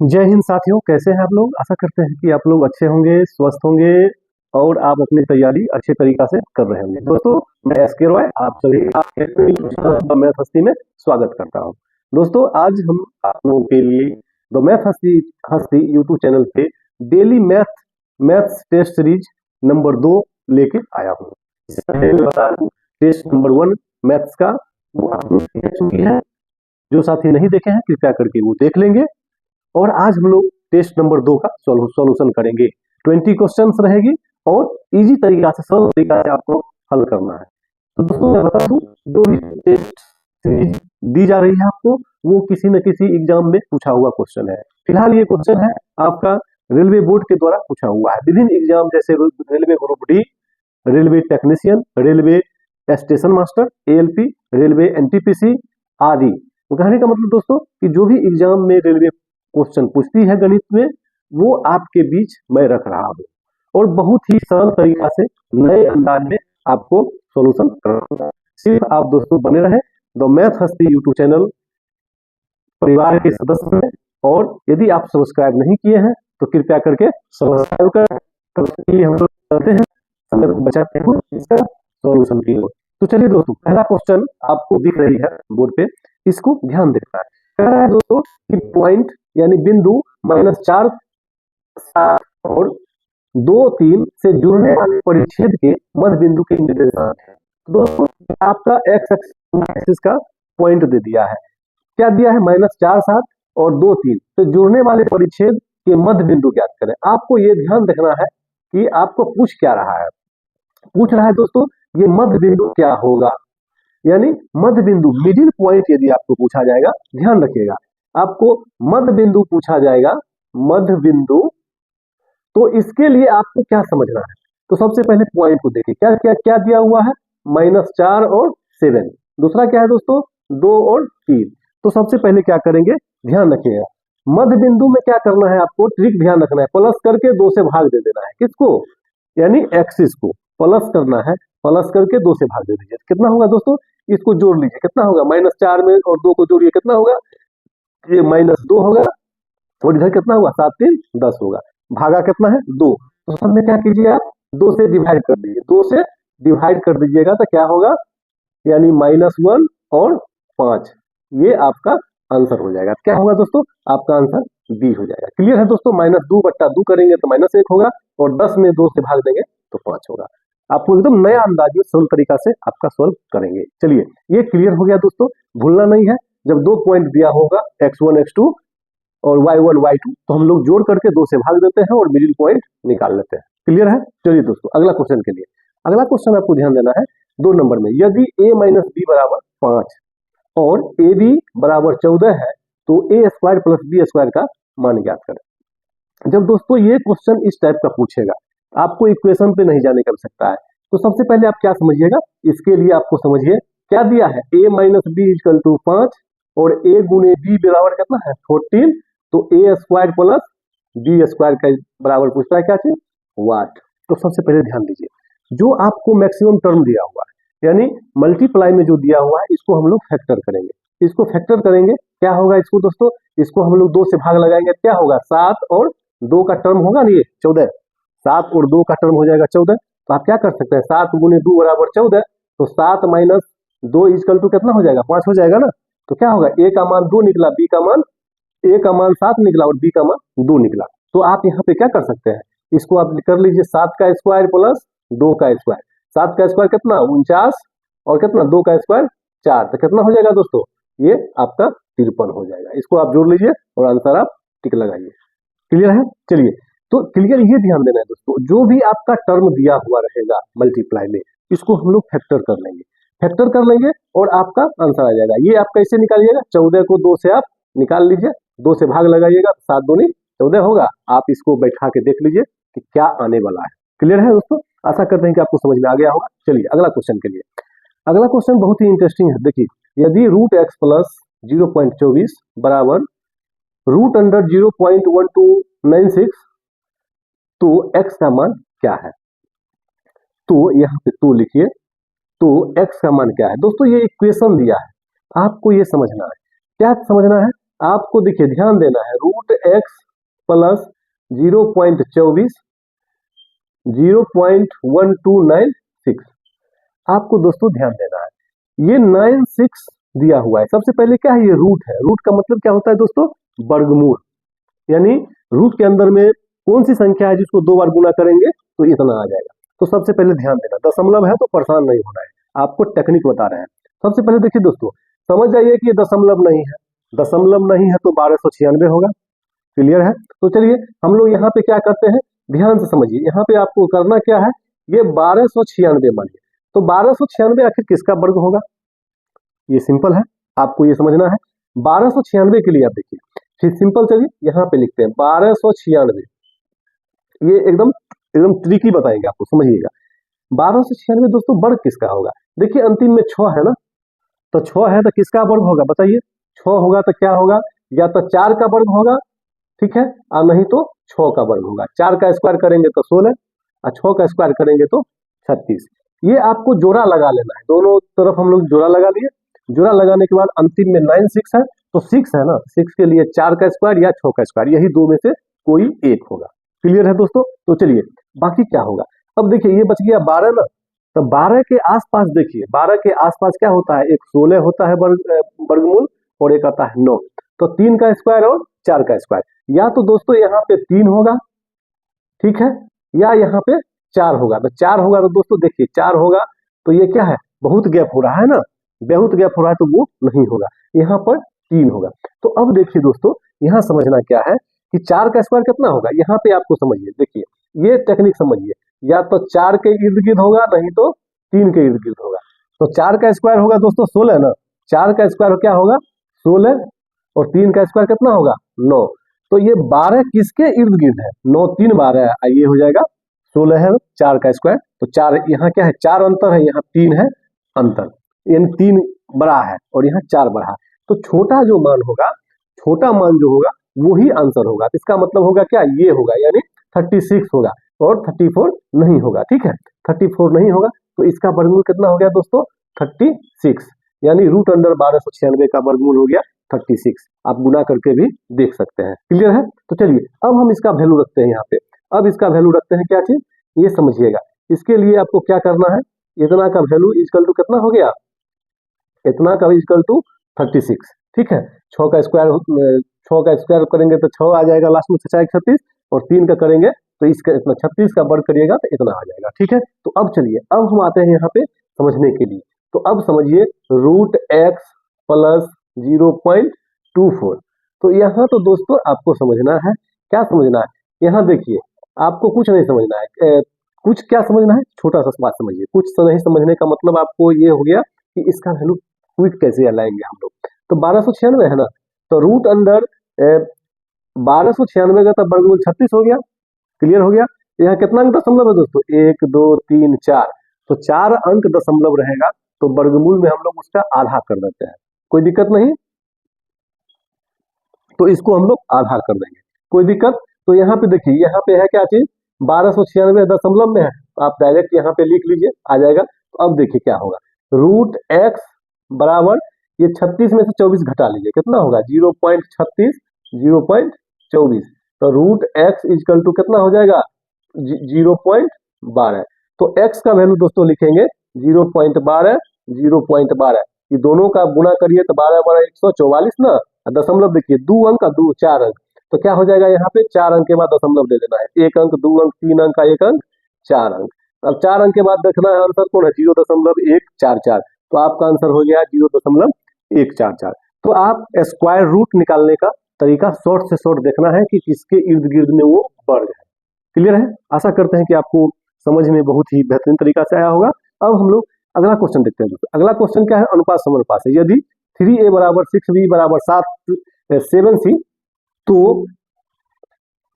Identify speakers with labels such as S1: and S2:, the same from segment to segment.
S1: जय हिंद साथियों, कैसे हैं आप लोग। आशा करते हैं कि आप लोग अच्छे होंगे, स्वस्थ होंगे और आप अपनी तैयारी अच्छे तरीका से कर रहे होंगे। दोस्तों, मैं एस के रॉय आप सभी का मैथ हस्ती में स्वागत करता हूं। दोस्तों, आज हम आप लोगों के लिए the math Hasti Hasti YouTube channel पे daily maths test series number 2 लेके आया हूँ। बता दूं, टेस्ट नंबर 1 मैथ्स का वो आप लोग देख चुकी है। जो साथी नहीं देखे हैं कृपया करके वो देख लेंगे। और आज हम लोग टेस्ट नंबर 2 का सॉल्यूशन करेंगे। 20 क्वेश्चंस रहेगी और इजी तरीका से, सरल तरीका से आपको हल करना है। तो दोस्तों, मैं बता दूं, जो भी टेस्ट सीरीज दी जा रही है आपको, वो किसी न किसी एग्जाम में पूछा हुआ क्वेश्चन है। फिलहाल ये क्वेश्चन है आपका रेलवे बोर्ड के द्वारा पूछा हुआ है। विभिन्न एग्जाम जैसे railway group D, railway technician, railway station master, ALP, railway NTPC आदि। कहने का मतलब दोस्तों कि जो भी एग्जाम में रेलवे क्वेश्चन पूछती है गणित में, वो आपके बीच मैं रख रहा हूँ और बहुत ही सरल तरीका से नए अंदाज में आपको सॉल्यूशन कराऊंगा। सिर्फ आप दोस्तों बने रहे द मैथ हस्ती यूट्यूब चैनल परिवार के सदस्य हैं। और यदि आप सब्सक्राइब नहीं किए हैं तो कृपया करके सब्सक्राइब कर हम लोग करते हैं, समय को बचाते हैं इसका सॉल्यूशन की ओर। तो चलिए दोस्तों, पहला क्वेश्चन आपको दिख रही है बोर्ड पे, इसको ध्यान देना है। कह रहा है दोस्तों कि पॉइंट यानी बिंदु -4, 7 और 2, 3 से जुड़ने वाले परिच्छेद के मध्य बिंदु के निर्देशांक है। दोस्तों, आपका एक्स एक्सिस का पॉइंट दे दिया है। क्या दिया है? -4, 7 और 2, 3 से जुड़ने वाले परिच्छेद के मध्य बिंदु ज्ञात करें। आपको ये ध्यान रखना है कि आपको पूछ क्या रहा है। पूछ रहा है दोस्तों ये मध्य बिंदु क्या होगा, यानी मध्य बिंदु, मिडिल पॉइंट यदि आपको पूछा जाएगा, ध्यान रखिएगा, आपको मध्य बिंदु पूछा जाएगा, मध्य बिंदु, तो इसके लिए आपको क्या समझना है। तो सबसे पहले पॉइंट को देखिए, क्या क्या क्या दिया हुआ है, -4 और 7। दूसरा क्या है दोस्तों, 2 और 3। तो सबसे पहले क्या करेंगे, ध्यान रखिएगा, मध्य बिंदु में क्या करना है, आपको ट्रिक ध्यान रखना है, प्लस करके 2 से भाग दे देना है। किसको? यानी एक्सिस को प्लस करना है, प्लस करके 2 से भाग दे दीजिए। कितना होगा दोस्तों, इसको जोड़ लीजिए, कितना होगा, -4 में और 2 को जोड़िए, कितना होगा, ये -2 होगा और इधर कितना हुआ, 7 3 10 होगा। भागा कितना है, 2। तो सब में क्या कीजिए आप, 2 से डिवाइड कर दीजिए, 2 से डिवाइड कर दीजिएगा तो क्या होगा, यानी -1 और 5। ये आपका आंसर हो जाएगा। क्या होगा दोस्तों, आपका आंसर बी हो जाएगा। क्लियर है दोस्तों, -2/2 करेंगे तो -1 होगा और 10 में 2 से भाग देंगे तो 5 होगा। आपको एकदम नया अंदाज में सरल तरीका से आपका सॉल्व करेंगे। चलिए, ये क्लियर हो गया दोस्तों। भूलना नहीं है, जब 2 पॉइंट दिया होगा x1 x2 और y1 y2, तो हम लोग जोड़ करके 2 से भाग देते हैं और मिडिल पॉइंट निकाल लेते हैं। क्लियर है। चलिए दोस्तों, अगला क्वेश्चन के लिए, अगला क्वेश्चन आपको ध्यान देना है 2 नंबर में, यदि a - b = 5 और ab = 14 है तो a² + b² का मान ज्ञात करें। जब दोस्तों ये क्वेश्चन इस टाइप का पूछेगा, आपको इक्वेशन पे नहीं जाने की आवश्यकता है। तो सबसे पहले आप क्या समझिएगा, इसके लिए आपको समझिए क्या दिया है, a - b = 5 और a गुने b बराबर कितना है, 14। तो a² + b² का बराबर पूछता है क्या चीज, वाट। तो सबसे पहले ध्यान दीजिए, जो आपको मैक्सिमम टर्म दिया हुआ है, यानी मल्टीप्लाई में जो दिया हुआ है, इसको हम लोग फैक्टर करेंगे। इसको फैक्टर करेंगे, क्या होगा इसको दोस्तों, इसको हम लोग 2 से भाग लगाएंगे, क्या होगा, 7 और 2 का टर्म होगा ना, ये 14। 7 और 2 का टर्म हो जाएगा 14। तो आप क्या कर सकते हैं, 7 गुने 2 = 14। तो 7 - 2 = कितना हो जाएगा, 5 हो जाएगा ना। तो क्या होगा, a का मान 2 निकला, a का मान 7 निकला और b का मान 2 निकला। तो आप यहाँ पे क्या कर सकते हैं, इसको आप कर लीजिए 7 का स्क्वायर प्लस 2 का स्क्वायर। 7 का स्क्वायर कितना, 49 और कितना, 2 का स्क्वायर 4। तो कितना हो जाएगा दोस्तों, ये आपका 53 हो जाएगा। इसको आप जोड़ लीजिए और आंसर आप टिक लगाइए। क्लियर है। चलिए, तो क्लियर, ये ध्यान देना है दोस्तों, जो भी आपका टर्म दिया हुआ रहेगा मल्टीप्लाई में, इसको हम लोग फैक्टर कर लेंगे। फैक्टर कर लेंगे और आपका आंसर आ जाएगा। ये आप कैसे निकालिएगा, 14 को 2 से आप निकाल लीजिए, 2 से भाग लगाइएगा, 7 दूनी 14 होगा। आप इसको बैठा के देख लीजिए कि क्या आने वाला है। क्लियर है दोस्तों, आशा करते हैं कि आपको समझ में आ गया होगा। चलिए अगला क्वेश्चन के लिए, अगला क्वेश्चन बहुत ही इंटरेस्टिंग है। देखिए, यदि √x + 0.24 बराबर √0.1296, तो x का मान क्या है। तो यहाँ पे तो लिखिए, तो x का मान क्या है दोस्तों, ये इक्वेशन दिया है, आपको ये समझना है। क्या समझना है, आपको देखिए ध्यान देना है, रूट एक्स प्लस 0.24 0.1296 आपको दोस्तों ध्यान देना है। ये 96 दिया हुआ है। सबसे पहले क्या है, ये रूट है। रूट का मतलब क्या होता है दोस्तों, वर्गमूल। यानी रूट के अंदर में कौन सी संख्या है जिसको 2 बार गुना करेंगे तो इतना आ जाएगा। तो सबसे पहले ध्यान देना, दशमलव है तो परेशान नहीं होना है, आपको टेक्निक बता रहे हैं। सबसे पहले देखिए दोस्तों, समझ जाइए कि ये दशमलव नहीं है। दशमलव नहीं है तो 1296 होगा। क्लियर है? तो चलिए हम लोग यहाँ पे क्या करते हैं, ध्यान से समझिए। यहाँ पे आपको करना क्या है, ये 1296 मानिए, तो 1296 आखिर किसका वर्ग होगा, ये सिंपल है, आपको ये समझना है। 1296 के लिए आप देखिए, फिर सिंपल चलिए यहाँ पे लिखते हैं 1296। ये एकदम एकदम ट्रिकी बताएंगे आपको, समझिएगा। 1296 दोस्तों वर्ग किसका होगा, देखिए अंतिम में 6 है ना, तो 6 है तो किसका वर्ग होगा बताइए। 6 होगा तो क्या होगा, या तो 4 का वर्ग होगा, ठीक है, और नहीं तो 6 का वर्ग होगा। 4 का स्क्वायर करेंगे तो 16 और 6 का स्क्वायर करेंगे तो 36। ये आपको जोड़ा लगा लेना है, दोनों तरफ हम लोग जोड़ा लगा लिए। जोड़ा लगाने के बाद अंतिम में 96 है, तो 6 है ना, 6 के लिए 4 का स्क्वायर या 6 का स्क्वायर, यही दो में से कोई एक होगा। क्लियर है दोस्तों? तो चलिए बाकी क्या होगा। अब देखिए ये बच गया 12 ना, तो 12 के आसपास देखिए, 12 के आसपास क्या होता है, एक 16 होता है वर्गमूल, और एक आता है 9। तो 3 का स्क्वायर और 4 का स्क्वायर, या तो दोस्तों यहाँ पे 3 होगा, ठीक है, या यहाँ पे 4 होगा। तो 4 होगा तो दोस्तों देखिए 4 होगा तो ये क्या है, बहुत गैप हो रहा है ना, बहुत गैप हो रहा है तो वो नहीं होगा, यहाँ पर 3 होगा। तो अब देखिए दोस्तों, यहाँ समझना क्या है कि 4 का स्क्वायर कितना होगा, यहाँ पे आपको समझिए, देखिए ये टेक्निक समझिए, या तो 4 के इर्द गिर्द होगा, नहीं तो 3 के इर्द गिर्द होगा। तो 4 का स्क्वायर होगा दोस्तों 16 ना, 4 का स्क्वायर क्या होगा 16, और 3 का स्क्वायर कितना होगा 9। तो ये 12 किसके इर्द गिर्द है, 9 3 12 है, ये हो जाएगा 16 है 4 का स्क्वायर। तो 4 यहाँ क्या है, 4 अंतर है, यहाँ 3 है अंतर, यानी 3 बड़ा है और यहाँ 4 बड़ा है। तो छोटा जो मान होगा, छोटा मान जो होगा वही आंसर होगा। तो इसका मतलब होगा क्या, ये होगा, यानी 36 होगा और 34 नहीं होगा। ठीक है, 34 नहीं होगा, तो इसका वर्गमूल कितना हो गया दोस्तों 36, यानी रूट अंडर 1296 का वर्गमूल हो गया 36। आप गुना करके भी देख सकते हैं। क्लियर है? तो चलिए अब हम इसका वैल्यू रखते हैं यहाँ पे। अब इसका वैल्यू रखते हैं क्या चीज, ये समझिएगा। इसके लिए आपको क्या करना है, इतना का वैल्यू इक्वल टू कितना हो गया, इतना का इक्वल टू 36। ठीक है, 6 का स्क्वायर करेंगे तो 6 आ जाएगा लास्ट में, 6 36, और 3 का करेंगे तो इसका इतना 36 का वर्ग करिएगा तो इतना आ जाएगा। ठीक है, तो अब चलिए अब हम आते हैं यहाँ पे समझने के लिए। तो अब समझिए रूट एक्स प्लस 0.24। तो यहाँ तो दोस्तों आपको समझना है, क्या समझना है, यहाँ देखिए आपको कुछ नहीं समझना है, कुछ क्या समझना है, छोटा सा बात समझिए। कुछ नहीं समझने का मतलब आपको ये हो गया कि इसका वैल्यू क्विक कैसे लाएंगे हम लोग। तो 1296 है ना, तो रूट अंडर 1296 का तो वर्गमूल 36 हो गया। क्लियर हो गया? यहाँ कितना अंक दशमलव है दोस्तों, 1 2 3 4, तो 4 अंक दशमलव रहेगा, तो वर्गमूल में हम लोग उसका आधा कर देते हैं, कोई दिक्कत नहीं। तो इसको हम लोग आधा कर देंगे, कोई दिक्कत। तो यहाँ पे देखिए, यहाँ पे है क्या चीज, 1296 दशमलव में है, तो आप डायरेक्ट यहाँ पे लिख लीजिए, आ जाएगा। तो अब देखिए क्या होगा, रूट एक्स बराबर ये 36 में से 24 घटा लीजिए, कितना होगा 0.36 0.24। तो रूट एक्स इजकल टू कितना हो जाएगा 0.12। तो एक्स का वैल्यू दोस्तों लिखेंगे 0.12 0.12, ये दोनों का गुणा करिए तो 12 12 144 ना, दशमलव देखिए 2 अंक का 2 4 अंक, तो क्या हो जाएगा यहाँ पे 4 अंक के बाद दशमलव दे देना है, 1 अंक 2 अंक 3 अंक का 1 अंक 4 अंक। अब 4 अंक के बाद देखना है आंसर कौन है 0.144, तो आपका आंसर हो गया 0.144। तो आप स्क्वायर रूट निकालने का तरीका शॉर्ट से शॉर्ट देखना है कि किसके इर्द गिर्द में वो वर्ग है। क्लियर है? आशा करते हैं कि आपको समझ में बहुत ही बेहतरीन तरीका से आया होगा। अब हम लोग अगला क्वेश्चन देखते हैं दोस्तों। अगला क्वेश्चन क्या है, अनुपात समानुपात है। यदि 3a बराबर 6b बराबर 7c,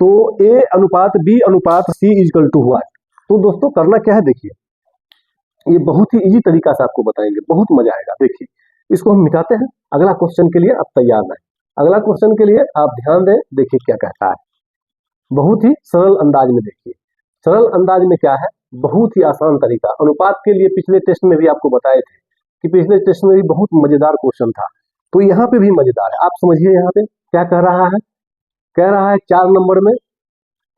S1: तो a अनुपात b अनुपात c इजकल टू हुआ है। तो दोस्तों करना क्या है, देखिए ये बहुत ही इजी तरीका से आपको बताएंगे, बहुत मजा आएगा। देखिए इसको हम मिटाते हैं, अगला क्वेश्चन के लिए आप तैयार रहें। अगला क्वेश्चन के लिए आप ध्यान दें, देखिए क्या कहता है, बहुत ही सरल अंदाज में। देखिए सरल अंदाज में क्या है, बहुत ही आसान तरीका। अनुपात के लिए पिछले टेस्ट में भी आपको बताए थे कि पिछले टेस्ट में भी बहुत मजेदार क्वेश्चन था, तो यहाँ पे भी मजेदार है, आप समझिए। यहाँ पे क्या कह रहा है? कह रहा है 4 नंबर में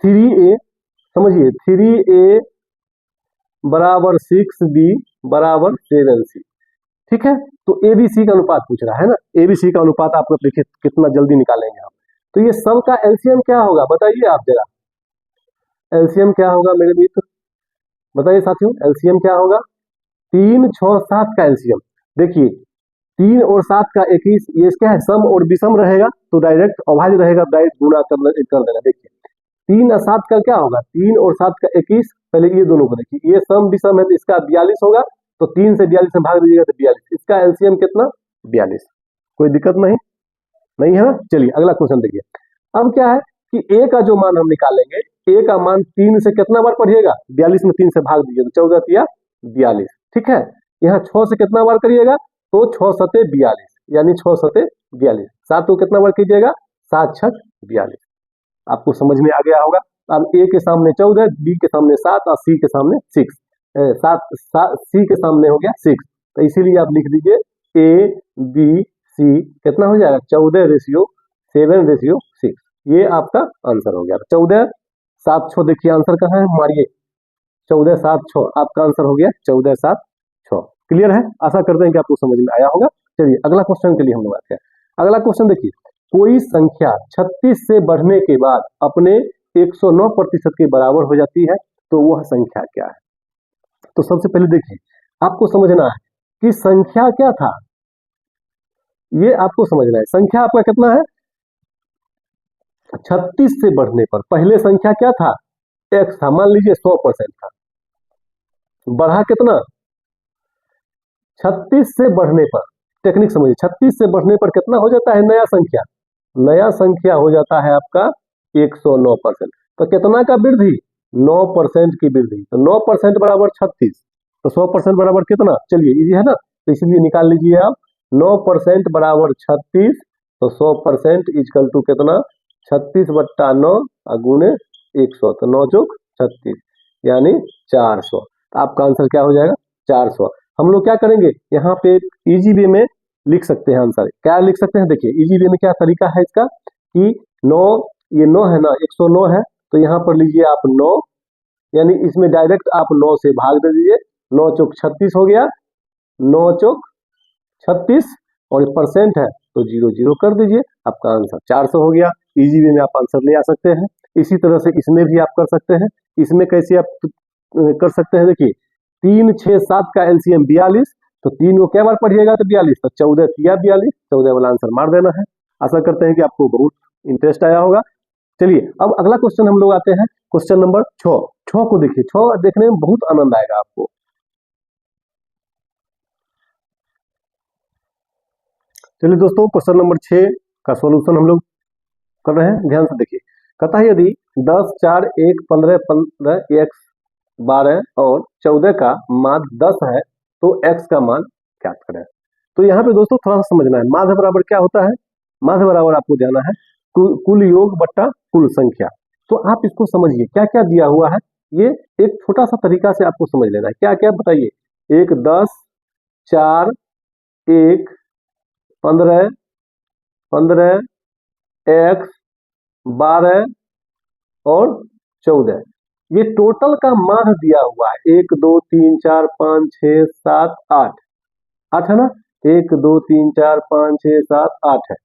S1: 3a, समझिए 3a बराबर 6b बराबर 7c। ठीक है, तो एबीसी का अनुपात पूछ रहा है ना, एबीसी का अनुपात आपको देखिए कितना जल्दी निकालेंगे हम। तो ये सब का एलसीएम क्या होगा बताइए आप जरा, एलसीएम क्या होगा मेरे मित्र, बताइए साथियों, एलसीएम क्या होगा? 3, 6, 7 का एलसीएम। देखिए 3 और 7 का 21, ये क्या है, सम और विषम रहेगा तो डायरेक्ट अभाज्य रहेगा, डायरेक्ट गुणा कर देना। देखिए 3 और 7 का क्या होगा, 3 और 7 का 21, पहले ये दोनों को देखिए, ये सम विषम है तो इसका 42 होगा, तो 3 से 42 में भाग दीजिएगा तो 42, इसका एलसीएम कितना? 42। कोई दिक्कत नहीं, नहीं है ना। चलिए अगला क्वेश्चन देखिए। अब क्या है कि ए का जो मान हम निकालेंगे, ए का मान 3 से कितना बार पढ़िएगा, 42 में 3 से भाग दीजिए तो 14 तिया 42। ठीक है, यहाँ 6 से कितना बार करिएगा, तो 6 सते 42, यानी 6 सते 42। 7 को कितना बार कीजिएगा, 7 छक 42। आपको समझ में आ गया होगा। अब ए के सामने 14, बी के सामने 7 और सी के सामने 6, 7 सी के सामने हो गया 6, तो इसीलिए आप लिख दीजिए ए बी सी कितना हो जाएगा, 14:7:6। ये आपका आंसर हो गया। 14:7:6 देखिए आंसर कहाँ है, मारिए 14:7:6, आपका आंसर हो गया 14:7:6। क्लियर है, आशा करते हैं कि आपको समझ में आया होगा। चलिए अगला क्वेश्चन के लिए हम लोग आते हैं। अगला क्वेश्चन देखिए, कोई संख्या 36 से बढ़ने के बाद अपने 109% के बराबर हो जाती है, तो वह संख्या क्या है? तो सबसे पहले देखिए आपको समझना है कि संख्या क्या था, ये आपको समझना है। संख्या आपका कितना है, 36 से बढ़ने पर पहले संख्या क्या था, x था, मान लीजिए 100% था, बढ़ा कितना, 36 से बढ़ने पर, टेक्निक समझिए, 36 से बढ़ने पर कितना हो जाता है, नया संख्या, नया संख्या हो जाता है आपका 109%। तो कितना का वृद्धि, 9% की वृद्धि, तो 9% बराबर 36, तो 100% बराबर कितना, चलिए इजी है ना, तो इसलिए निकाल लीजिए आप, 9% बराबर 36, तो 100% इजकल टू कितना, 36/9 गुणे 100, तो 9 चौक 36 यानी 400। तो आपका आंसर क्या हो जाएगा, 400। हम लोग क्या करेंगे, यहाँ पे इजी वे में लिख सकते हैं आंसर, क्या लिख सकते हैं, देखिए इजी वे में क्या तरीका है इसका कि 9, ये 9 है ना, 109 है, तो यहाँ पर लीजिए आप 9, यानी इसमें डायरेक्ट आप 9 से भाग दे दीजिए, 9 चौक 36 हो गया, 9 चौक 36, और परसेंट है तो 0 कर दीजिए, आपका आंसर 400 हो गया। इजी वे में आप आंसर ले आ सकते हैं। इसी तरह से इसमें भी आप कर सकते हैं। इसमें कैसे आप कर सकते हैं, देखिए 3, 6, 7 का एलसीएम 42, तो 3 को क्या बार पढ़िएगा तो 42, तो 14 तिया 42, 14 वाला आंसर मार देना है। आशा करते हैं कि आपको बहुत इंटरेस्ट आया होगा। चलिए अब अगला क्वेश्चन हम लोग आते हैं, क्वेश्चन नंबर 6। 6 को देखिए, 6 देखने में बहुत आनंद आएगा आपको। चलिए दोस्तों, क्वेश्चन नंबर 6 का सॉल्यूशन हम लोग कर रहे हैं, ध्यान से देखिए। कहता है यदि 10, 4, 1, 15, 15, x 12 और 14 का मान 10 है तो x का मान ज्ञात करें। तो यहाँ पे दोस्तों थोड़ा सा समझना है, माध्य बराबर क्या होता है, माध्य बराबर आपको जाना है कुल योग बट्टा कुल संख्या। तो आप इसको समझिए क्या क्या दिया हुआ है, ये एक छोटा सा तरीका से आपको समझ लेना है। क्या क्या बताइए, 1, 10, 4, 1, 15, 15, x 12 और 14, ये टोटल का मान दिया हुआ है। 1, 2, 3, 4, 5, 6, 7, 8, 8 है ना, 1, 2, 3, 4, 5, 6, 7, 8 है,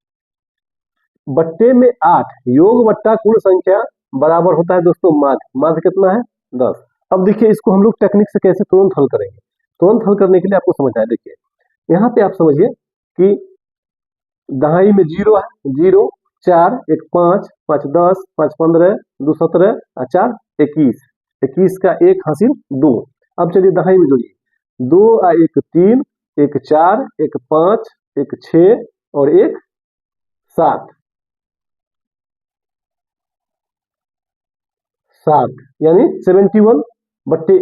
S1: बट्टे में 8, योग बट्टा कुल संख्या बराबर होता है दोस्तों माध्य। माध्य कितना है, 10। अब देखिए इसको हम लोग टेक्निक से कैसे तुरंत हल करेंगे। तुरंत हल करने के लिए आपको समझना है, देखिए यहाँ पे आप समझिए कि दहाई में 0 है, 0, 4, 1, 5, 5, 10, 5, 15, 2, 17, 4, 21, 21 का 1 हासिल 2। अब चलिए दहाई में जोड़िए, 2 और 1 3, 1 4, 1 5, 1 6 और 1 7, 7 यानी 71 बट्टे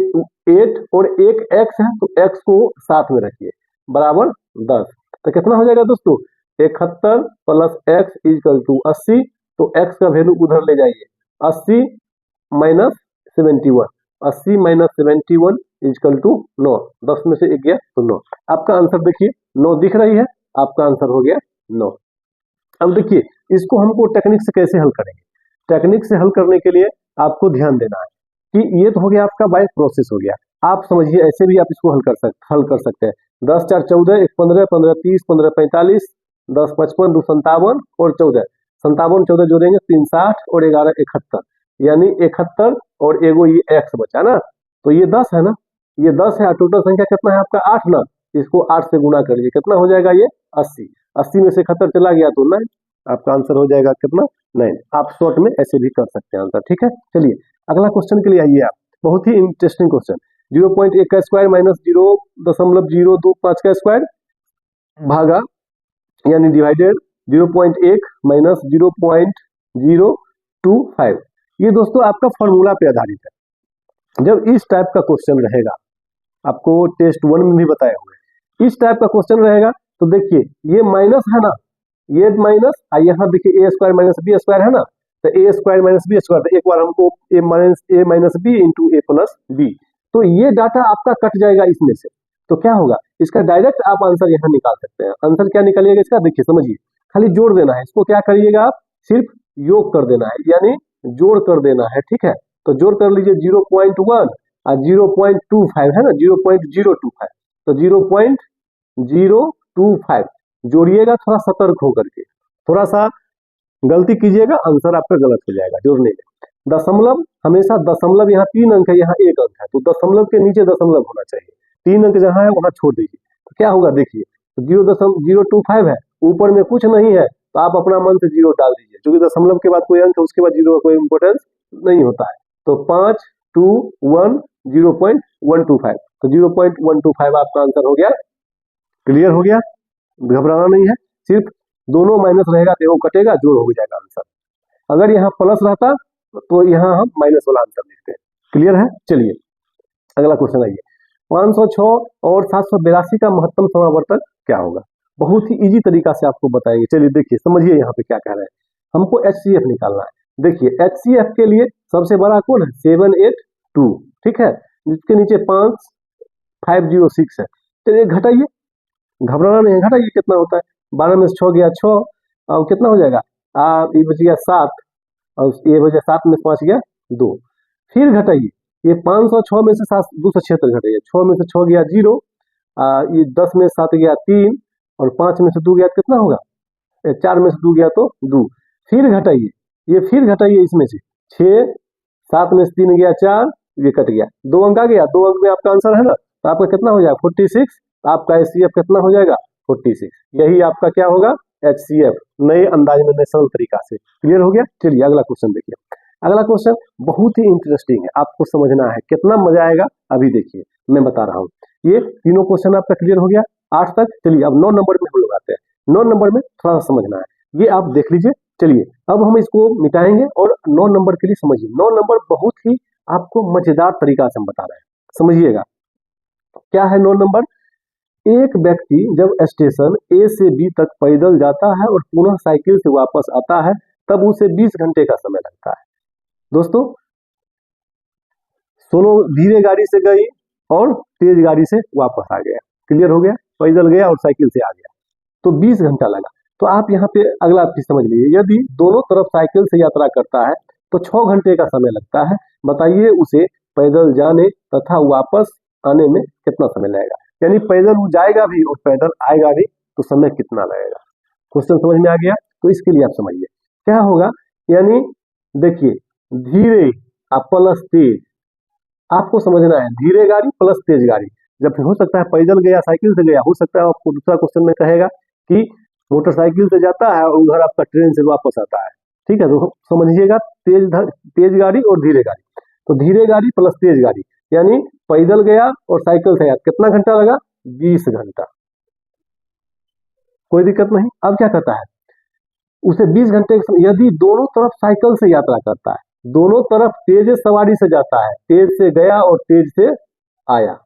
S1: 8, और एक x है तो x को साथ में रखिए बराबर 10। तो कितना हो जाएगा दोस्तों, 71 प्लस x इक्वल टू 80, तो x का वैल्यू उधर ले जाइए, 80 माइनस 71, 80 माइनस 71 इक्वल टू 9, 10 में से 1 गया तो 9। आपका आंसर देखिए 9 दिख रही है, आपका आंसर हो गया 9। अब देखिए इसको हमको टेक्निक से कैसे हल करेंगे? टेक्निक से हल करने के लिए आपको ध्यान देना है कि ये तो हो गया आपका बाय प्रोसेस हो गया। आप समझिए ऐसे भी आप इसको हल कर सकते हैं। 10 4 14, 1 15, 15 30, 15 45, 10 55, 2 57 और 14, 57 14 जोड़ेंगे 3 60 और 11 71, यानी 71 और एगो ये एक्स बचा ना, तो ये 10 है ना, ये 10 है। टोटल संख्या कितना है आपका? 8 ना, इसको 8 से गुना कर लीजिए, कितना हो जाएगा ये? 80। 80 में से 71 चला गया तो 9, आपका आंसर हो जाएगा कितना? 9। आप शॉर्ट में ऐसे भी कर सकते हैं आंसर, ठीक है। चलिए अगला क्वेश्चन के लिए आइए आप, बहुत ही इंटरेस्टिंग क्वेश्चन। 0.1 का स्क्वायर माइनस 0.025 का स्क्वायर भागा यानी डिवाइडेड 0.1 माइनस 0.025। ये दोस्तों आपका फॉर्मूला पे आधारित है। जब इस टाइप का क्वेश्चन रहेगा, आपको टेस्ट 1 में भी बताए हुए, इस टाइप का क्वेश्चन रहेगा तो देखिए ये माइनस है ना, ये माइनस, यहाँ देखिए ए स्क्वायर माइनस बी स्क्वायर है ना, तो ए स्क्वायर माइनस बी स्क्वायर, तो एक बार हमको ए माइनस बी इंटू ए प्लस बी, तो ये डाटा आपका कट जाएगा इसमें से, तो क्या होगा? इसका डायरेक्ट आप आंसर यहाँ निकाल सकते हैं। आंसर क्या निकलिएगा इसका? देखिए समझिए, खाली जोड़ देना है इसको। क्या करिएगा आप? सिर्फ योग कर देना है, यानी जोड़ कर देना है, ठीक है। तो जोड़ कर लीजिए 0.1 और 0.25 है ना, 0.025, तो 0.025 जोड़िएगा, थोड़ा सतर्क होकर के, थोड़ा सा गलती कीजिएगा, आंसर आपका गलत हो जाएगा जोड़ने में। दशमलव हमेशा, दशमलव यहाँ 3 अंक है, यहाँ 1 अंक है, तो दशमलव के नीचे दशमलव होना चाहिए। 3 अंक जहाँ है वहां छोड़ दीजिए, तो क्या होगा देखिए, तो 0.025 है, ऊपर में कुछ नहीं है, तो आप अपना मन से 0 डाल दीजिए, क्योंकि दशमलव के बाद कोई अंक है उसके बाद 0 का कोई इंपोर्टेंस नहीं होता है। तो 5 2 1 0.125, तो 0.125 आपका आंसर हो गया। क्लियर हो गया? घबराना नहीं है, सिर्फ दोनों माइनस रहेगा तो वो कटेगा, जोड़ हो जाएगा आंसर। अगर यहाँ प्लस रहता तो यहाँ हम माइनस वाला आंसर लिखते हैं। क्लियर है? चलिए अगला क्वेश्चन आइए। 506 और 782 का महत्तम समावर्तन क्या होगा? बहुत ही इजी तरीका से आपको बताएंगे। चलिए देखिए, समझिए यहाँ पे क्या कह रहे हैं। हमको HCF निकालना है। देखिए HCF के लिए सबसे बड़ा कौन है? 782, ठीक है, जिसके नीचे 5506 है। चलिए घटाइए, घबराना नहीं है, घटाइए कितना होता है? 12 में से 6 गया 6, और कितना हो जाएगा? ये बच गया 7, और ये बचा 7 में से 5 गया 2। फिर घटाइए, ये 506 में से 276 घटाइए, 6 में से 6 गया 0, ये 10 में से 7 गया 3, और 5 में से 2 गया कितना होगा? 4 में से 2 गया तो 2। फिर घटाइए, ये फिर घटाइए, इसमें से 6, 7 में से 3 गया 4, ये कट गया, 2 अंक आ गया, 2 अंक में आपका आंसर है ना, तो आपका कितना हो जाएगा? 46। आपका HCF कितना हो जाएगा? 46। यही आपका क्या होगा? HCF, नए अंदाज में, नए सरल तरीका से। क्लियर हो गया? चलिए अगला क्वेश्चन देखिए। अगला क्वेश्चन बहुत ही इंटरेस्टिंग है, आपको समझना है, कितना मजा आएगा अभी देखिए, मैं बता रहा हूँ। ये तीनों क्वेश्चन आपका क्लियर हो गया 8 तक। चलिए अब 9 नंबर में हम लोग आते हैं। 9 नंबर में थोड़ा सा समझना है, ये आप देख लीजिए। चलिए अब हम इसको मिटाएंगे और 9 नंबर के लिए समझिए। 9 नंबर बहुत ही आपको मजेदार तरीका से हम बता रहे हैं, समझिएगा। क्या है 9 नंबर? एक व्यक्ति जब स्टेशन A से B तक पैदल जाता है और पुनः साइकिल से वापस आता है, तब उसे 20 घंटे का समय लगता है। दोस्तों सोलो धीरे गाड़ी से गई और तेज गाड़ी से वापस आ गया। क्लियर हो गया? पैदल गया और साइकिल से आ गया, तो 20 घंटा लगा। तो आप यहाँ पे अगला चीज समझ लीजिए, यदि दोनों तरफ साइकिल से यात्रा करता है तो 6 घंटे का समय लगता है। बताइए उसे पैदल जाने तथा वापस आने में कितना समय लगेगा? यानी पैदल वो जाएगा भी और पैदल आएगा भी, तो समय कितना लगेगा? क्वेश्चन समझ में आ गया? तो इसके लिए आप समझिए क्या होगा। यानी देखिए, धीरे प्लस तेज, आपको समझना है, धीरे गाड़ी प्लस तेज गाड़ी। जब हो सकता है पैदल गया, साइकिल से गया, हो सकता है आपको दूसरा क्वेश्चन में कहेगा कि मोटरसाइकिल से जाता है और उधर आपका ट्रेन से वापस आता है, ठीक है। तो समझिएगा, तेज गाड़ी और धीरे गाड़ी, तो धीरे गाड़ी प्लस तेज गाड़ी, यानी पैदल गया और साइकिल से आया, कितना घंटा लगा? 20 घंटा। कोई दिक्कत नहीं। अब क्या करता है, उसे 20 घंटे यदि दोनों तरफ साइकिल से यात्रा करता है, दोनों तरफ तेज सवारी से जाता है, तेज से गया और तेज से आया,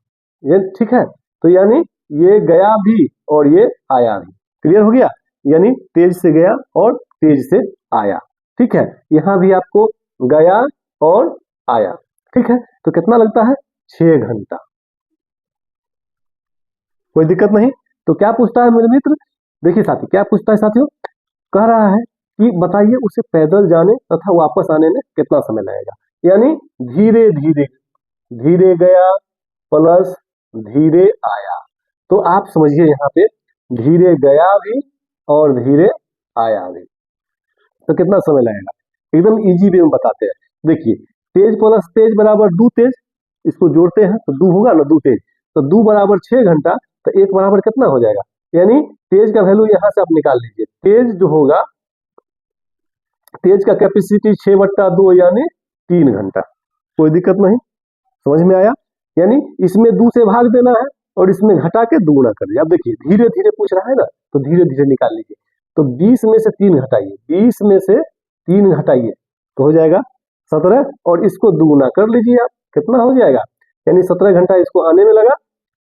S1: ये ठीक है। तो यानी ये गया भी और ये आया भी। क्लियर हो गया? यानी तेज से गया और तेज से आया, ठीक है। यहां भी आपको गया और आया, ठीक है। तो कितना लगता है? 6 घंटा। कोई दिक्कत नहीं। तो क्या पूछता है मेरे मित्र? देखिए साथी, क्या पूछता है साथियों? कह रहा है कि बताइए उसे पैदल जाने तथा वापस आने में कितना समय लगेगा। यानी धीरे धीरे, धीरे गया प्लस धीरे आया, तो आप समझिए यहाँ पे धीरे गया भी और धीरे आया भी, तो कितना समय लगेगा। एकदम इजी वे में बताते हैं। देखिए तेज प्लस तेज बराबर दो तेज, इसको जोड़ते हैं तो दो होगा ना, दो तेज, तो दो बराबर 6 घंटा, तो एक बराबर कितना हो जाएगा। यानी तेज का वैल्यू यहाँ से आप निकाल लीजिए, तेज जो होगा, तेज का कैपेसिटी 6/2 यानी 3 घंटा। कोई दिक्कत नहीं, समझ में आया। यानी इसमें 2 से भाग देना है और इसमें घटा के दुगुना कर दिया। अब देखिए धीरे धीरे पूछ रहा है ना, तो धीरे धीरे निकाल लीजिए। तो 20 में से 3 घटाइए, 20 में से 3 घटाइए तो हो जाएगा 17, और इसको दुगुना कर लीजिए आप, कितना हो जाएगा। यानी 17 घंटा इसको आने में लगा,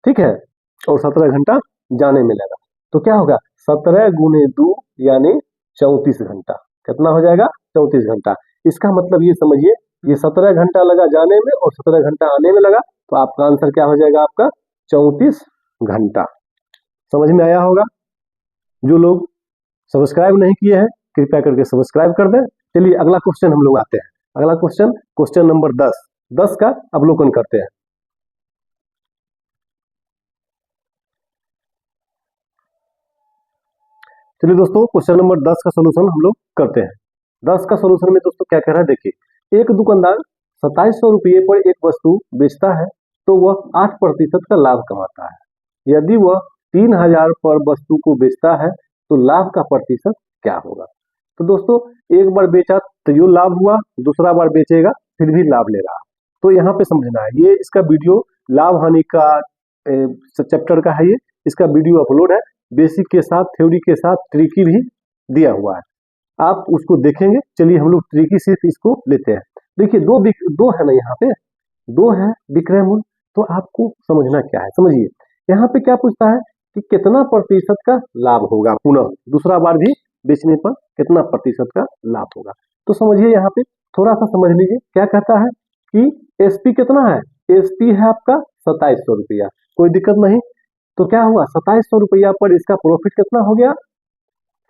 S1: ठीक है, और 17 घंटा जाने में लगा। तो क्या होगा, 17 गुने 2 यानी 34 घंटा। कितना हो जाएगा, 34 घंटा। इसका मतलब ये समझिए, ये 17 घंटा लगा जाने में और 17 घंटा आने में लगा, तो आपका आंसर क्या हो जाएगा, आपका 34 घंटा। समझ में आया होगा। जो लोग सब्सक्राइब नहीं किए हैं कृपया करके सब्सक्राइब कर दें। चलिए अगला क्वेश्चन हम लोग आते हैं। अगला क्वेश्चन, क्वेश्चन नंबर 10 का अवलोकन करते हैं। चलिए दोस्तों क्वेश्चन नंबर 10 का सोल्यूशन हम लोग करते हैं। 10 का सोल्यूशन में दोस्तों क्या कह रहा है, देखिए एक दुकानदार 2700 रुपये पर एक वस्तु बेचता है तो वह 8% का लाभ कमाता है। यदि वह 3000 पर वस्तु को बेचता है तो लाभ का प्रतिशत क्या होगा। तो दोस्तों एक बार बेचा तो यो लाभ हुआ, दूसरा बार बेचेगा फिर भी लाभ ले रहा। तो यहाँ पे समझना है, ये इसका वीडियो लाभ हानि का चैप्टर का है, ये इसका वीडियो अपलोड है, बेसिक के साथ थ्योरी के साथ ट्रिकी भी दिया हुआ है, आप उसको देखेंगे। चलिए हम लोग ट्रिकी सिर्फ इसको लेते हैं। देखिए दो है ना, यहाँ पे दो है विक्रय मूल्य, तो आपको समझना क्या है, समझिए यहाँ पे क्या पूछता है कि कितना प्रतिशत का लाभ होगा, पुनः दूसरा बार भी बेचने पर कितना प्रतिशत का लाभ होगा। तो समझिए यहाँ पे थोड़ा सा समझ लीजिए, क्या कहता है कि एसपी कितना है, एसपी है आपका 2700 रुपया, कोई दिक्कत नहीं। तो क्या हुआ, 2700 रुपया पर इसका प्रॉफिट कितना हो गया,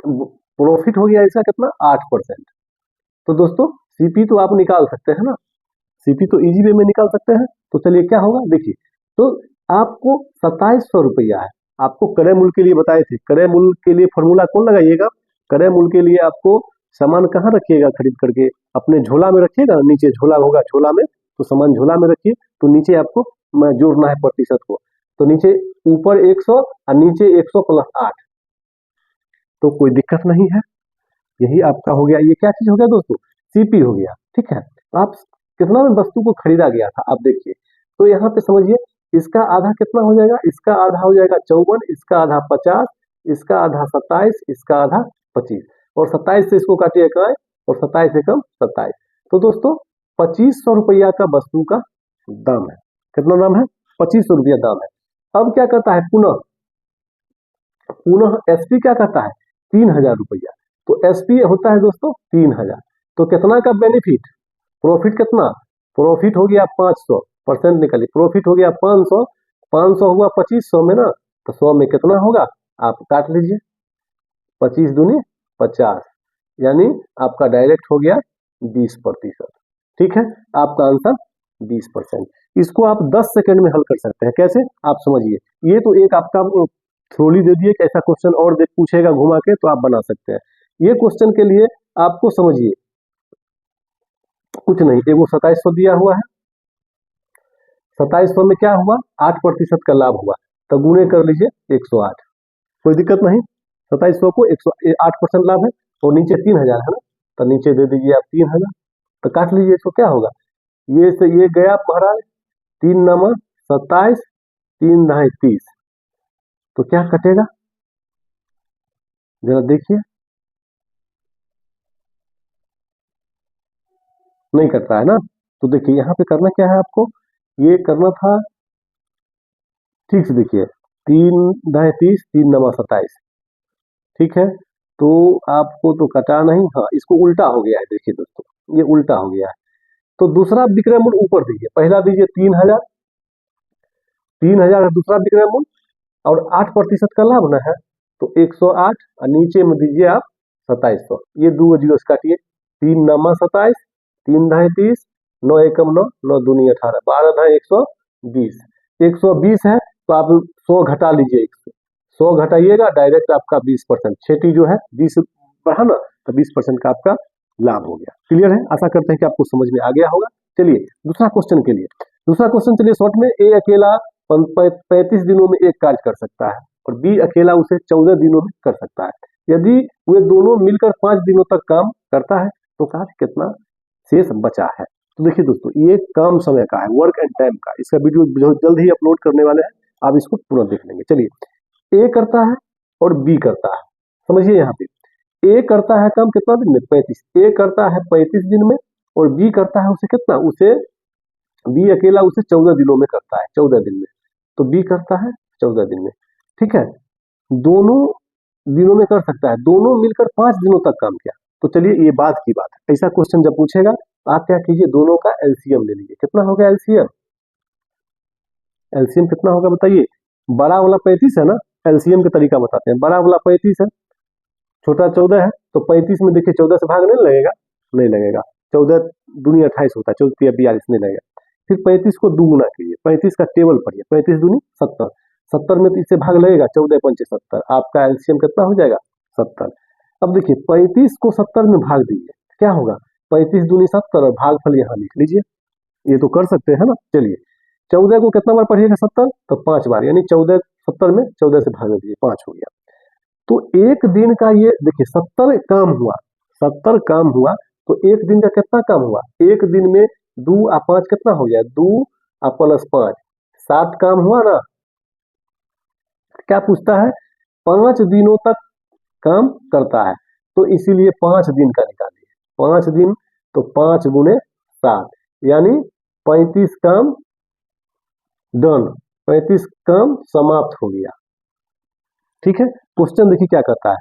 S1: प्रॉफिट हो गया इसका कितना, 8%। तो दोस्तों सीपी तो आप निकाल सकते हैं ना, सीपी तो इजी वे में निकाल सकते हैं। तो चलिए क्या होगा, देखिए तो आपको 2700 रुपया है, आपको क्रय मूल्य के लिए बताए थे, क्रय मूल्य के लिए फॉर्मूला कौन लगाइएगा, क्रय मूल्य के लिए आपको सामान कहाँ रखिएगा, खरीद करके अपने झोला में रखिएगा, नीचे झोला होगा, झोला में तो सामान झोला में रखिए, तो नीचे आपको जोड़ना है प्रतिशत को, तो नीचे ऊपर 100 और नीचे 100 प्लस 8, तो कोई दिक्कत नहीं है। यही आपका हो गया, ये क्या चीज हो गया दोस्तों, सीपी हो गया, ठीक है। आप कितना में वस्तु को खरीदा गया था, आप देखिए, तो यहाँ पे समझिए इसका आधा कितना हो जाएगा, इसका आधा हो जाएगा 54, इसका आधा 50, इसका आधा 27, इसका आधा 25, और 27 से इसको काटिए इकाई, और 27 से कम 27। तो दोस्तों 2500 रुपया का वस्तु का दाम है, कितना दाम है, 2500 रुपया दाम है। अब क्या कहता है, पुनः पुनः एसपी क्या कहता है, 3000 रुपया। तो एसपी होता है दोस्तों 3000, तो कितना का बेनिफिट, प्रॉफिट कितना, प्रॉफिट हो गया 500%, निकालिए प्रॉफिट हो गया 500, 500 हुआ 2500 में ना, तो 100 में कितना होगा, आप काट लीजिए, 25 दूनी 50, यानी आपका डायरेक्ट हो गया 20%, ठीक है, आपका आंसर 20%। इसको आप 10 सेकंड में हल कर सकते हैं, कैसे आप समझिए, ये तो एक आपका थ्योरी दे दिए कि ऐसा क्वेश्चन और देख पूछेगा घुमा के तो आप बना सकते हैं। ये क्वेश्चन के लिए आपको समझिए कुछ नहीं, एगो 2700 दिया हुआ है, 2700 में क्या हुआ, 8% का लाभ हुआ, तो गुणे कर लीजिए 108, कोई दिक्कत नहीं। 2700 को 8% लाभ है, और नीचे 3000 है ना, तो नीचे दे दीजिए आप 3000, तो काट लीजिए, इसको क्या होगा, ये से ये गया महाराज, 3 नमा 27, 3 दहाई 30, तो क्या कटेगा, जरा देखिए, नहीं कटता है ना। तो देखिए यहाँ पे करना क्या है आपको, ये करना था, ठीक से देखिए, 3 दहाई 30, 3 नमा 27, ठीक है, तो आपको तो कटा नहीं, हाँ इसको उल्टा हो गया है, देखिए दोस्तों ये उल्टा हो गया है। तो दूसरा विक्रय मूल्य ऊपर दीजिए, पहला दीजिए 3000, 3000 है दूसरा विक्रय मूल्य, और 8% का लाभ ना है, तो 108, और नीचे में दीजिए आप 2700, ये 2 जीरो से काटिए, 3 9 27, 3 ढाई 30, 9 एकम 9, 9 दूनी 18, 12 ढाई 120, 120 है तो आप 100 घटा लीजिए, 100 घटाइएगा डायरेक्ट आपका 20%, 6 जो है 20 बढ़ा ना, तो 20% का आपका लाभ हो गया। क्लियर है? आशा करते हैं कि आपको समझ में आ गया होगा। चलिए दूसरा क्वेश्चन के लिए, दूसरा क्वेश्चन चलिए शॉर्ट में, ए अकेला 35 दिनों में एक कार्य कर सकता है और बी अकेला उसे 14 दिनों में कर सकता है। यदि वे दोनों मिलकर 5 दिनों तक काम करता है तो कार्य कितना शेष बचा है। तो देखिए दोस्तों, ये काम समय का है, वर्क एंड टाइम का, इसका वीडियो बहुत जल्द ही अपलोड करने वाले हैं, आप इसको पूरा देख लेंगे। चलिए, ए करता है और बी करता है, समझिए यहाँ पे, ए करता है काम कितना दिन में, 35, ए करता है 35 दिन में और बी करता है उसे कितना, उसे बी अकेला उसे 14 दिनों में करता है, 14 दिन में, तो बी करता है 14 दिन में। ठीक है, दोनों दिनों में कर सकता है, दोनों मिलकर 5 दिनों तक काम किया। तो चलिए ये बाद की बात है, ऐसा क्वेश्चन जब पूछेगा आप क्या कीजिए, दोनों का एलसीएम ले लीजिए। कितना होगा एलसीएम, एलसीएम कितना होगा बताइए, बड़ा वाला 35 है ना, एलसीएम का तरीका बताते हैं, बड़ा वाला 35 है, छोटा 14 है, तो 35 में देखिए 14 से भाग नहीं लगेगा, नहीं लगेगा, 14 दूनी 28 होता है, 14 42 नहीं लगेगा। फिर 35 को दुगुना कीजिए, 35 का टेबल पढ़िए, 35 दूनी 70, 70 में तो इससे भाग लगेगा, 14 पंचे 70, आपका एलसीएम कितना हो जाएगा 70। अब देखिए 35 को 70 में भाग दीजिए, क्या होगा, 35 दूनी 70 और भागफल यहाँ लिख लीजिए, ये तो कर सकते हैं ना। चलिए 14 को कितना बार पढ़िएगा 70, तो 5 बार, यानी 14 70 में 14 से भाग दीजिए, 5 हो गया। तो एक दिन का ये देखिए 70 काम हुआ, 70 काम हुआ, तो एक दिन का कितना काम हुआ, एक दिन में 2 और 5 कितना हो गया, 2 और प्लस 5 7 काम हुआ ना। क्या पूछता है, 5 दिनों तक काम करता है, तो इसीलिए 5 दिन का निकालिए, 5 दिन तो 5 गुने 7, यानी 35 काम डन, 35 काम समाप्त हो गया। ठीक है, क्वेश्चन देखिए क्या करता है,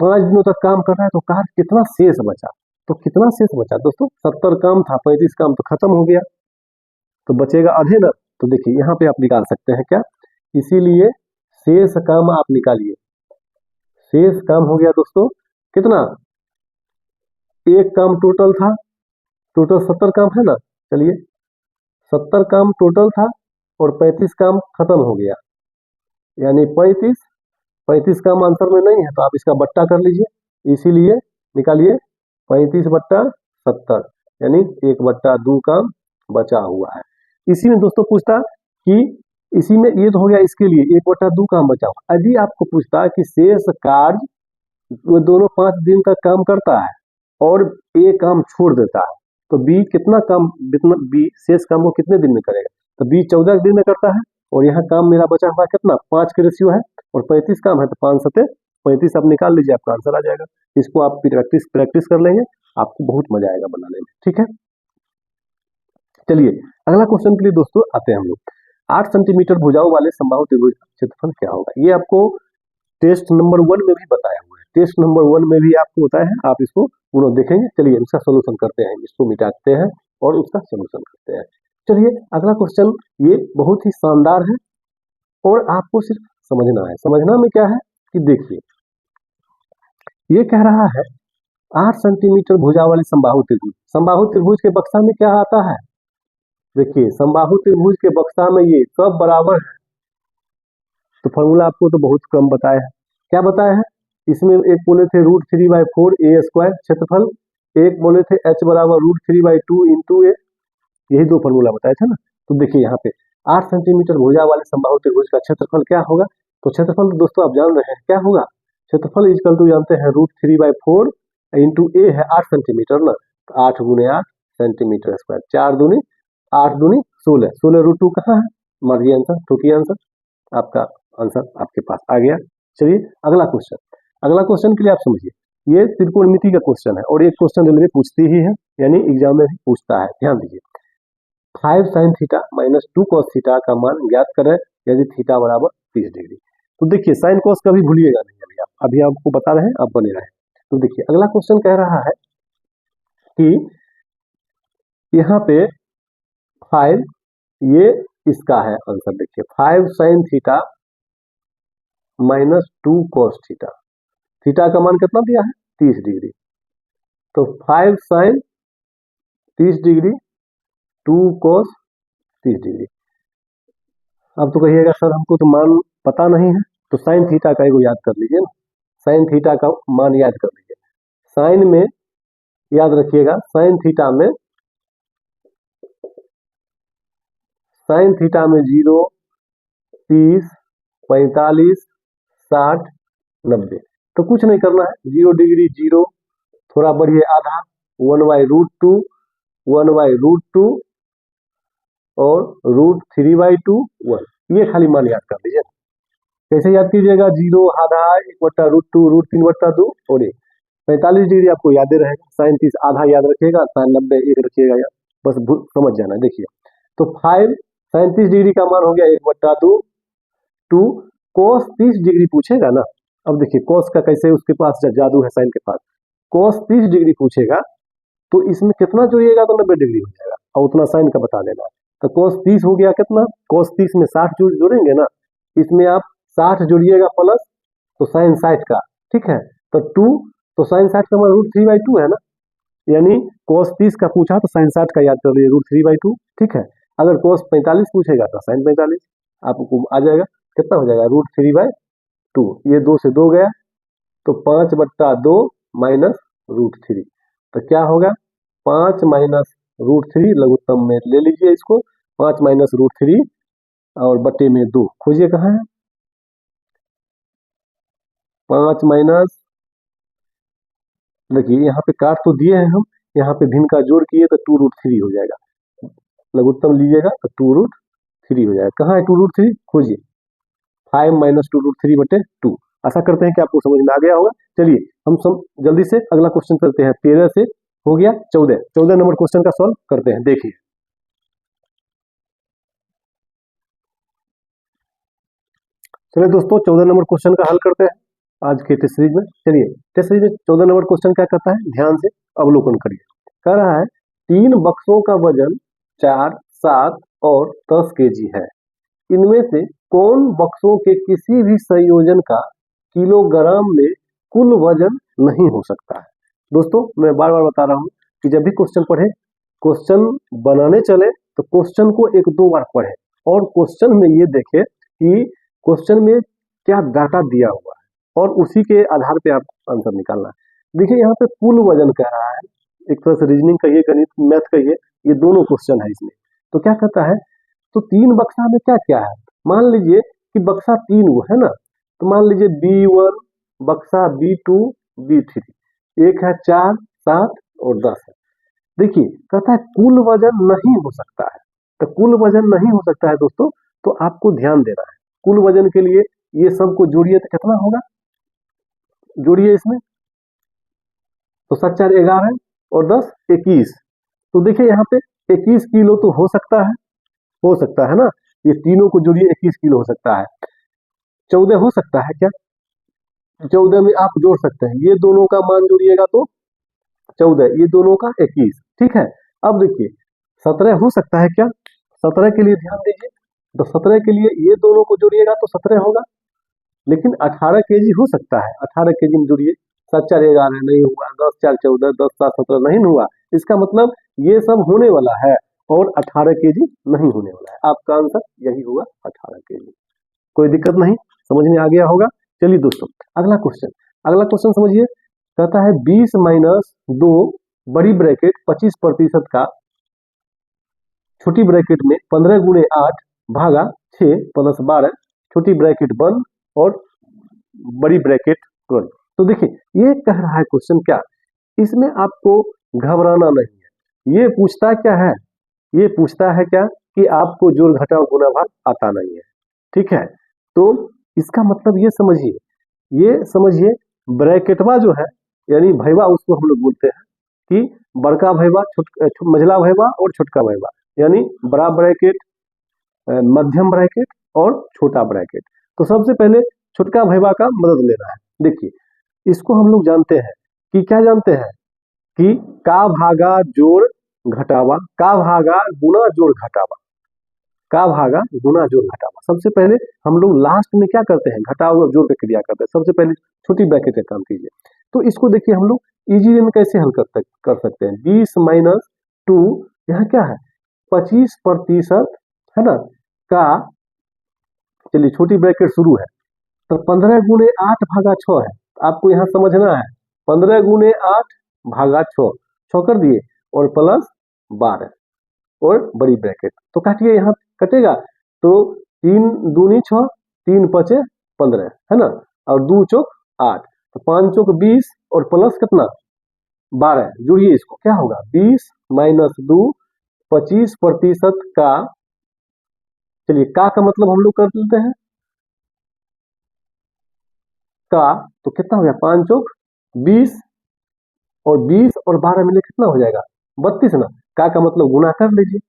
S1: 5 दिनों तक काम कर रहा है तो कार्य कितना शेष बचा, तो कितना शेष बचा दोस्तों, 70 काम था, 35 काम तो खत्म हो गया, तो बचेगा आधे ना। तो देखिए यहाँ पे आप निकाल सकते हैं क्या, इसीलिए शेष काम आप निकालिए, शेष काम हो गया दोस्तों कितना, एक काम टोटल था, टोटल 70 काम है ना, चलिए 70 काम टोटल था और 35 काम खत्म हो गया, यानी 35 काम आंसर में नहीं है तो आप इसका बट्टा कर लीजिए, इसीलिए निकालिए 35 बट्टा 70, यानी 1/2 काम बचा हुआ है। इसी में दोस्तों पूछता कि इसी में ये तो हो गया, इसके लिए 1/2 काम बचा हुआ। यदि आपको पूछता कि शेष कार्य वो दोनों 5 दिन तक काम करता है और ए काम छोड़ देता है, तो बी कितना काम, बी शेष काम को कितने दिन में करेगा, तो बी 14 दिन में करता है और यहाँ काम मेरा बचा हुआ कितना, 5 के रेशियो है और 35 काम है, तो 5 सते 35 आप निकाल लीजिए, आपका आंसर आ जाएगा। इसको आप प्रैक्टिस कर लेंगे, आपको बहुत मजा आएगा बनाने में। ठीक है, चलिए अगला क्वेश्चन के लिए दोस्तों आते हैं हम लोग, 8 सेंटीमीटर भुजाओं वाले समबाहु त्रिभुज का क्षेत्रफल क्या होगा। ये आपको टेस्ट नंबर 1 में भी बताया हुआ है, टेस्ट नंबर 1 में भी आपको बताया है, आप इसको पूरा देखेंगे। चलिए इसका सोल्यूशन करते हैं, इसको मिटाते हैं और उसका सोल्यूशन करते हैं। चलिए अगला क्वेश्चन, ये बहुत ही शानदार है और आपको सिर्फ समझना है। समझना में क्या है कि देखिए, ये कह रहा है 8 सेंटीमीटर भुजा वाले समबाहु त्रिभुज, समबाहु त्रिभुज के बक्सा में क्या आता है, देखिए समबाहु त्रिभुज के बक्सा में ये सब बराबर है, तो फॉर्मूला आपको तो बहुत कम बताया है। क्या बताया है, इसमें एक बोले थे √3/4 a स्क्वायर क्षेत्रफल, एक बोले थे h बराबर √3/2 इंटू ए, यही 2 फॉर्मूला बताए थे ना। तो देखिए यहाँ पे 8 सेंटीमीटर भुजा वाले समबाहु त्रिभुज का क्षेत्रफल क्या होगा, तो क्षेत्रफल तो दोस्तों आप जान रहे हैं क्या होगा, क्षेत्रफल इक्वल टू जानते हैं √3/4 इंटू ए है 8 सेंटीमीटर ना, तो 8 गुने 8 सेंटीमीटर स्क्वायर, 4 दूनी 8 दूनी 16, 16 √2 कहाँ है, मारिए आंसर, ठोकिए आंसर, आपका आंसर आपके पास आ गया। चलिए अगला क्वेश्चन, अगला क्वेश्चन के लिए आप समझिए, ये त्रिकोणमिति का क्वेश्चन है और एक क्वेश्चन रेलवे पूछती ही है, यानी एग्जाम में भी पूछता है, ध्यान दीजिए। 5 sin theta minus 2 cos theta का मान ज्ञात करें यदि थीटा बराबर 30 डिग्री। तो देखिए साइन कॉस कभी भूलिएगा नहीं, अभी आपको बता रहे हैं, आप बने रहे। तो देखिए अगला क्वेश्चन कह रहा है कि यहाँ पे 5, ये इसका है आंसर, देखिए 5 sin theta minus 2 cos theta, theta का मान कितना दिया है 30 डिग्री। तो 5 साइन 30 डिग्री 2 कॉस 30 डिग्री। अब तो कहिएगा सर हमको तो मान पता नहीं है, तो साइन थीटा का एगो याद कर लीजिए ना, साइन थीटा का मान याद कर लीजिए। साइन में याद रखिएगा, साइन थीटा में 0, 30, 45, 60, 90। तो कुछ नहीं करना है, 0 डिग्री 0, थोड़ा बढ़िए आधा, 1/√2, 1/√2 और √3/2 1। ये खाली मान याद कर लीजिए। कैसे याद कीजिएगा? 0 आधा, 1/√2, √3/2 और 1। 45 डिग्री आपको याद रहेगा, साइन 30 आधा याद रखिएगा, साइन 90 1 रखिएगा यार, बस समझ जाना। देखिए तो 5 साइन 30 डिग्री का मान हो गया 1/2, 2 cos 30 डिग्री पूछेगा ना। अब देखिए cos का कैसे, उसके पास जादू है साइन के पास। cos 30 डिग्री पूछेगा तो इसमें कितना जोड़िएगा तो 90 डिग्री हो जाएगा, और उतना साइन का बता देना। तो cos 30 हो गया कितना, cos 30 में 60 जोड़ेंगे ना, इसमें आप 60 जोड़िएगा प्लस तो साइन 60 का, ठीक है। तो 2 तो साइन 60 का मान √3/2 है ना, यानी cos 30 का पूछा तो साइन 60 का याद कर लीजिए √3/2, ठीक है। अगर cos 45 पूछेगा तो साइन 45 आपको आ जाएगा, कितना हो जाएगा √3/2। ये 2 से 2 गया तो 5/2 माइनस √3, तो क्या होगा 5 माइनस √3, लघुत्तम में ले लीजिए इसको, 5 माइनस √3 और बटे में 2, खोजिए कहाँ है 5 माइनस, देखिए यहाँ पे काट तो दिए हैं हम, यहाँ पे भिन्न का जोड़ किए तो 2√3 हो जाएगा, लघुत्तम लीजिएगा तो 2√3 हो जाएगा। कहाँ है 2√3, खोजिए 5 माइनस 2√3/2। आशा करते हैं कि आपको समझ में आ गया होगा। चलिए हम सब जल्दी से अगला क्वेश्चन करते हैं। 13 से हो गया 14 नंबर क्वेश्चन का सॉल्व करते हैं। देखिए चलिए दोस्तों 14 नंबर क्वेश्चन का हल करते हैं आज के टेस्ट सीरीज में। चलिए टेस्ट सीरीज में 14 नंबर क्वेश्चन क्या कहता है, ध्यान से अवलोकन करिए। कह रहा है 3 बक्सों का वजन 4, 7 और 10 केजी है, इनमें से कौन बक्सों के किसी भी संयोजन का किलोग्राम में कुल वजन नहीं हो सकता है। दोस्तों मैं बार बार बता रहा हूं कि जब भी क्वेश्चन पढ़े, क्वेश्चन बनाने चले तो क्वेश्चन को 1-2 बार पढ़े और क्वेश्चन में ये देखे कि क्वेश्चन में क्या डाटा दिया हुआ है और उसी के आधार पे आप आंसर निकालना है। देखिए यहाँ पे कुल वजन कह रहा है, एक तरह से रीजनिंग कहिए, गणित मैथ कहिए, ये दोनों क्वेश्चन है इसमें। तो क्या कहता है, तो 3 बक्सा में क्या क्या है, मान लीजिए कि बक्सा 3 वो है ना, तो मान लीजिए B1 बक्सा, B2 B3, एक है 4, 7 और 10 है। देखिए कहता है कुल वजन नहीं हो सकता है, तो कुल वजन नहीं हो सकता है दोस्तों, तो आपको ध्यान देना है। कुल वजन के लिए ये सब को जोड़िए तो कितना होगा, जोड़िए इसमें, तो 7 4 11 और 10 21। तो देखिए यहाँ पे 21 किलो तो हो सकता है ना, ये तीनों को जोड़िए 21 किलो हो सकता है। 14 हो सकता है क्या, 14 में आप जोड़ सकते हैं, ये दोनों का मान जोड़िएगा तो 14, ये दोनों का 21, ठीक है। अब देखिए 17 हो सकता है क्या, 17 के लिए ध्यान दीजिए, तो 17 के लिए ये दोनों को जोड़िएगा तो 17 होगा। लेकिन 18 केजी हो सकता है, 18 केजी में जोड़िए, 7 4 11 नहीं हुआ, 10 4 14, 10 7 17 नहीं हुआ, इसका मतलब ये सब होने वाला है और 18 केजी नहीं होने वाला है। आपका आंसर यही होगा 18 केजी। कोई दिक्कत नहीं, समझ में आ गया होगा। चलिए दोस्तों अगला क्वेश्चन समझिए। कहता है 20 माइनस 2 बड़ी ब्रैकेट 25% का छोटी ब्रैकेट में 15 गुणे 8 भागा 6 प्लस 12 छोटी ब्रैकेट बंद और बड़ी ब्रैकेट क्लोज। तो देखिए ये कह रहा है क्वेश्चन क्या, इसमें आपको घबराना नहीं है। ये पूछता क्या है, ये पूछता है क्या कि आपको जोड़ घटाव गुणा भाग आता नहीं है, ठीक है। तो इसका मतलब ये समझिए ब्रैकेटवा जो है, यानी भैवा उसको हम लोग बोलते हैं कि बड़का भैवा, मझला भैवा और छोटका भैवा, यानी बड़ा ब्रैकेट, मध्यम ब्रैकेट और छोटा ब्रैकेट। तो सबसे पहले छोटका भैवा का मदद लेना है। देखिए इसको हम लोग जानते हैं कि क्या जानते हैं कि का भागा जोड़ घटावा, का भागा गुना जोड़ घटावा, का भागा गुना जोड़ घटावा। सबसे पहले हम लोग लास्ट में क्या करते हैं, घटाव और जोड़ की क्रिया करते हैं। सबसे पहले छोटी ब्रैकेट का काम कीजिए, तो इसको देखिए हम लोग इजी वे में कैसे हल कर सकते हैं। 20 - 2, यहाँ क्या है 25% है ना का, चलिए छोटी ब्रैकेट शुरू है, तो 15 × 8 / 6 है। आपको यहाँ समझना है 15 × 8 / 6, 6 कर दिए और प्लस 12 और बड़ी ब्रैकेट, तो काटिए यहाँ कटेगा तो 3 दूनी 6, 3 पचे 15 है ना, और 2 चौक 8, तो 5 चौक 20 और प्लस कितना 12, जुड़िए इसको क्या होगा 20 - 2, 25% का, चलिए का मतलब हम लोग कर लेते हैं का, तो कितना हो गया 5 चौक 20 और 20 और 12 मिले कितना हो जाएगा 32 ना, का मतलब गुना कर लीजिए,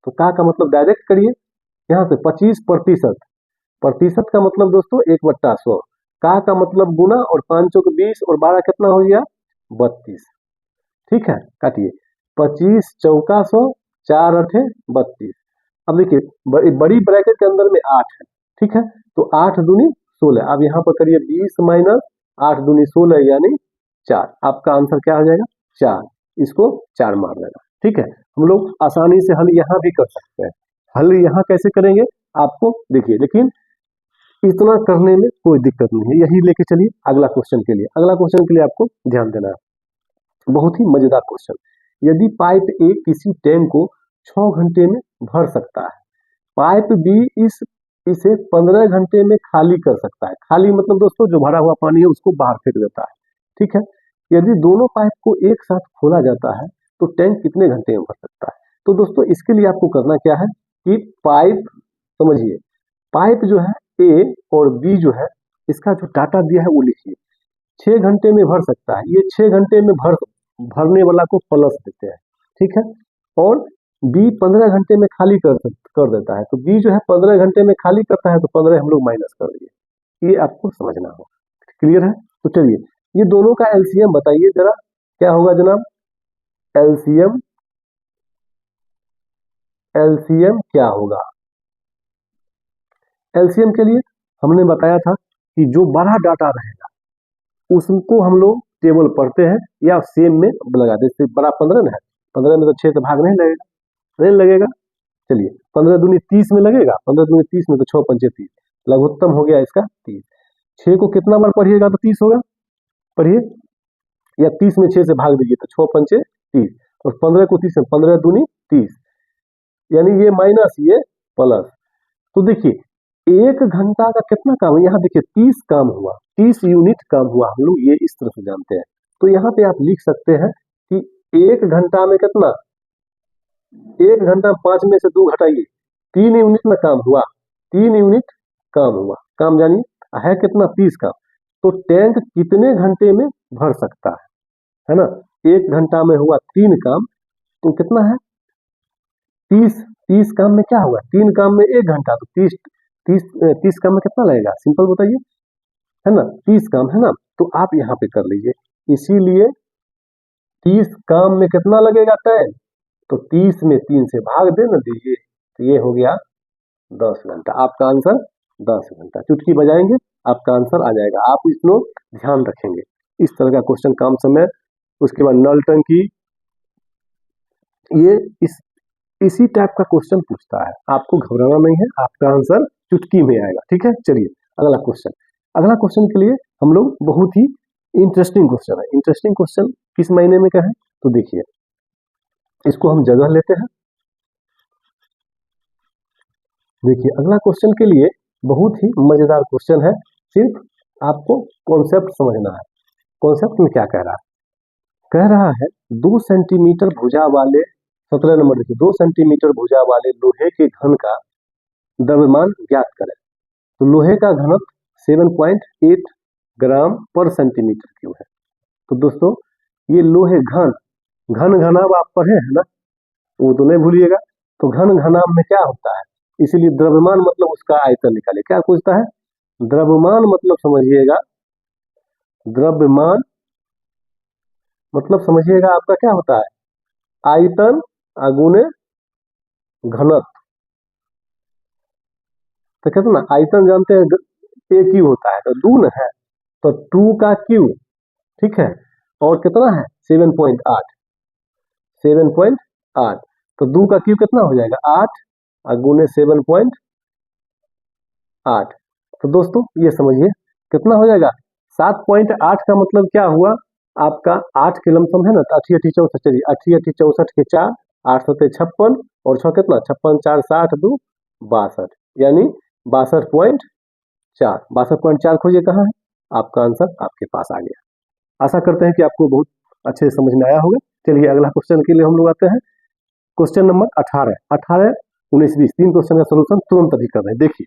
S1: तो का मतलब डायरेक्ट करिए यहाँ से 25%, प्रतिशत का मतलब दोस्तों 1/100, का मतलब गुना और 5 चौक 20 और 12 कितना हो गया 32, ठीक है काटिए 25 चौका 100, 4 8 32। अब देखिए बड़ी ब्रैकेट के अंदर में 8 है, ठीक है, तो 8 दूनी 16, अब यहाँ पर करिए 20 - 8 दूनी 16 यानी 4, आपका आंसर क्या हो जाएगा 4, इसको 4 मार देना, ठीक है। हम लोग आसानी से हल यहाँ भी कर सकते हैं, हल यहाँ कैसे करेंगे आपको देखिए, लेकिन इतना करने में कोई दिक्कत नहीं है, यही लेके चलिए अगला क्वेश्चन के लिए। अगला क्वेश्चन के लिए आपको ध्यान देना है, बहुत ही मजेदार क्वेश्चन। यदि पाइप ए किसी टैंक को 6 घंटे में भर सकता है, पाइप बी इसे 15 घंटे में खाली कर सकता है। खाली मतलब दोस्तों जो भरा हुआ पानी है उसको बाहर फेंक देता है, ठीक है। यदि दोनों पाइप को एक साथ खोला जाता है तो टैंक कितने घंटे में भर सकता है। तो दोस्तों इसके लिए आपको करना क्या है कि पाइप समझिए, पाइप जो है ए और बी जो है इसका जो डाटा दिया है वो लिखिए। 6 घंटे में भर सकता है, ये 6 घंटे में भरने वाला को प्लस देते हैं, ठीक है। और बी 15 घंटे में खाली कर देता है, तो बी जो है 15 घंटे में खाली करता है, तो 15 हम लोग माइनस कर दिए, ये आपको समझना होगा। क्लियर है, तो चलिए ये दोनों का एलसीएम बताइए जरा, क्या होगा जनाब एलसीएम, एलसीएम क्या होगा। एलसीएम के लिए हमने बताया था कि जो बड़ा डाटा रहेगा उसको हम लोग टेबल पढ़ते हैं या सेम में लगा देते, बड़ा 15 ना है, 15 में तो 6 से भाग नहीं लगेगा, नहीं लगेगा। चलिए 15 दूनी 30 में लगेगा, 15 दूनी 30 में तो 6 पंचे 30, लघुत्तम हो गया इसका 30। 6 को कितना बार पढ़िएगा तो 30 होगा, पढ़िए, या 30 में 6 से भाग दीजिए तो 6 पंचे 30, और 15 को 30 में 15 दूनी 30, यानी ये माइनस ये प्लस। तो देखिए 1 घंटा का कितना काम है, यहाँ देखिए 30 काम हुआ, 30 यूनिट काम हुआ, हम लोग ये इस तरह से जानते हैं। तो यहाँ पे आप लिख सकते हैं कि 1 घंटा में कितना, 1 घंटा 5 में से 2 घटाइए, 3 यूनिट में काम हुआ, 3 यूनिट काम हुआ, काम जानिए है कितना 30 काम। तो टैंक कितने घंटे में भर सकता है ना, 1 घंटा में हुआ 3 काम, तो कितना है 30 काम में क्या हुआ, 3 काम में 1 घंटा, तो 30 काम में कितना लगेगा, सिंपल बताइए, है ना 30 काम है ना, तो आप यहाँ पे कर लीजिए, इसीलिए 30 काम में कितना लगेगा टाइम, तो 30 में 3 से भाग दे ना दीजिए, तो ये हो गया 10 घंटा, आपका आंसर 10 घंटा, चुटकी बजाएंगे आपका आंसर आ जाएगा। आप इसको ध्यान रखेंगे, इस तरह का क्वेश्चन काम समय, उसके बाद नल टंकी, ये इसी टाइप का क्वेश्चन पूछता है, आपको घबराना नहीं है, आपका आंसर चुटकी में आएगा, ठीक है। चलिए अगला क्वेश्चन, अगला क्वेश्चन के लिए हम लोग बहुत ही इंटरेस्टिंग क्वेश्चन है, इंटरेस्टिंग क्वेश्चन किस महीने में का है, तो देखिए इसको हम जगह लेते हैं। देखिए अगला क्वेश्चन के लिए बहुत ही मजेदार क्वेश्चन है, सिर्फ आपको कॉन्सेप्ट समझना है, कॉन्सेप्ट में क्या कह रहा है, कह रहा है 2 सेंटीमीटर भुजा वाले, 17 नंबर देखिए, 2 सेंटीमीटर भुजा वाले लोहे के घन का द्रव्यमान ज्ञात करें। तो लोहे का घनत्व 7.8 ग्राम पर सेंटीमीटर क्यूब है। तो दोस्तों ये लोहे घन घनाभ आप पढ़े हैं ना, वो तो नहीं भूलिएगा। तो घन घनाभ में क्या होता है, इसीलिए द्रव्यमान मतलब उसका आयतन निकाले, क्या पूछता है द्रव्यमान मतलब समझिएगा, द्रव्यमान मतलब समझिएगा आपका क्या होता है आयतन गुणे घनत्व। तो कहते ना आयतन जानते हैं ए क्यू होता है, तो 2 न है, तो 2 का क्यू ठीक है। और कितना है 7.8, 7.8। तो 2 का क्यूब कितना हो जाएगा 8 और गुने 7.8। तो दोस्तों ये समझिए कितना हो जाएगा 7.8 का मतलब क्या हुआ आपका 8 के लमसम है ना, तो 8 64, चलिए 8 64 के 4, 8 सत्ते 56 और 6 कितना 56 4 60 2 62, यानी 62.4, 62.4 खोजिए कहाँ है, आपका आंसर आपके पास आ गया। आशा करते हैं कि आपको बहुत अच्छे से समझ में आया होगा। चलिए अगला क्वेश्चन के लिए हम लोग आते हैं। क्वेश्चन नंबर 18, 18 19 20 तीन क्वेश्चन का सोल्यूशन तुरंत अभी कर रहे हैं, देखिए।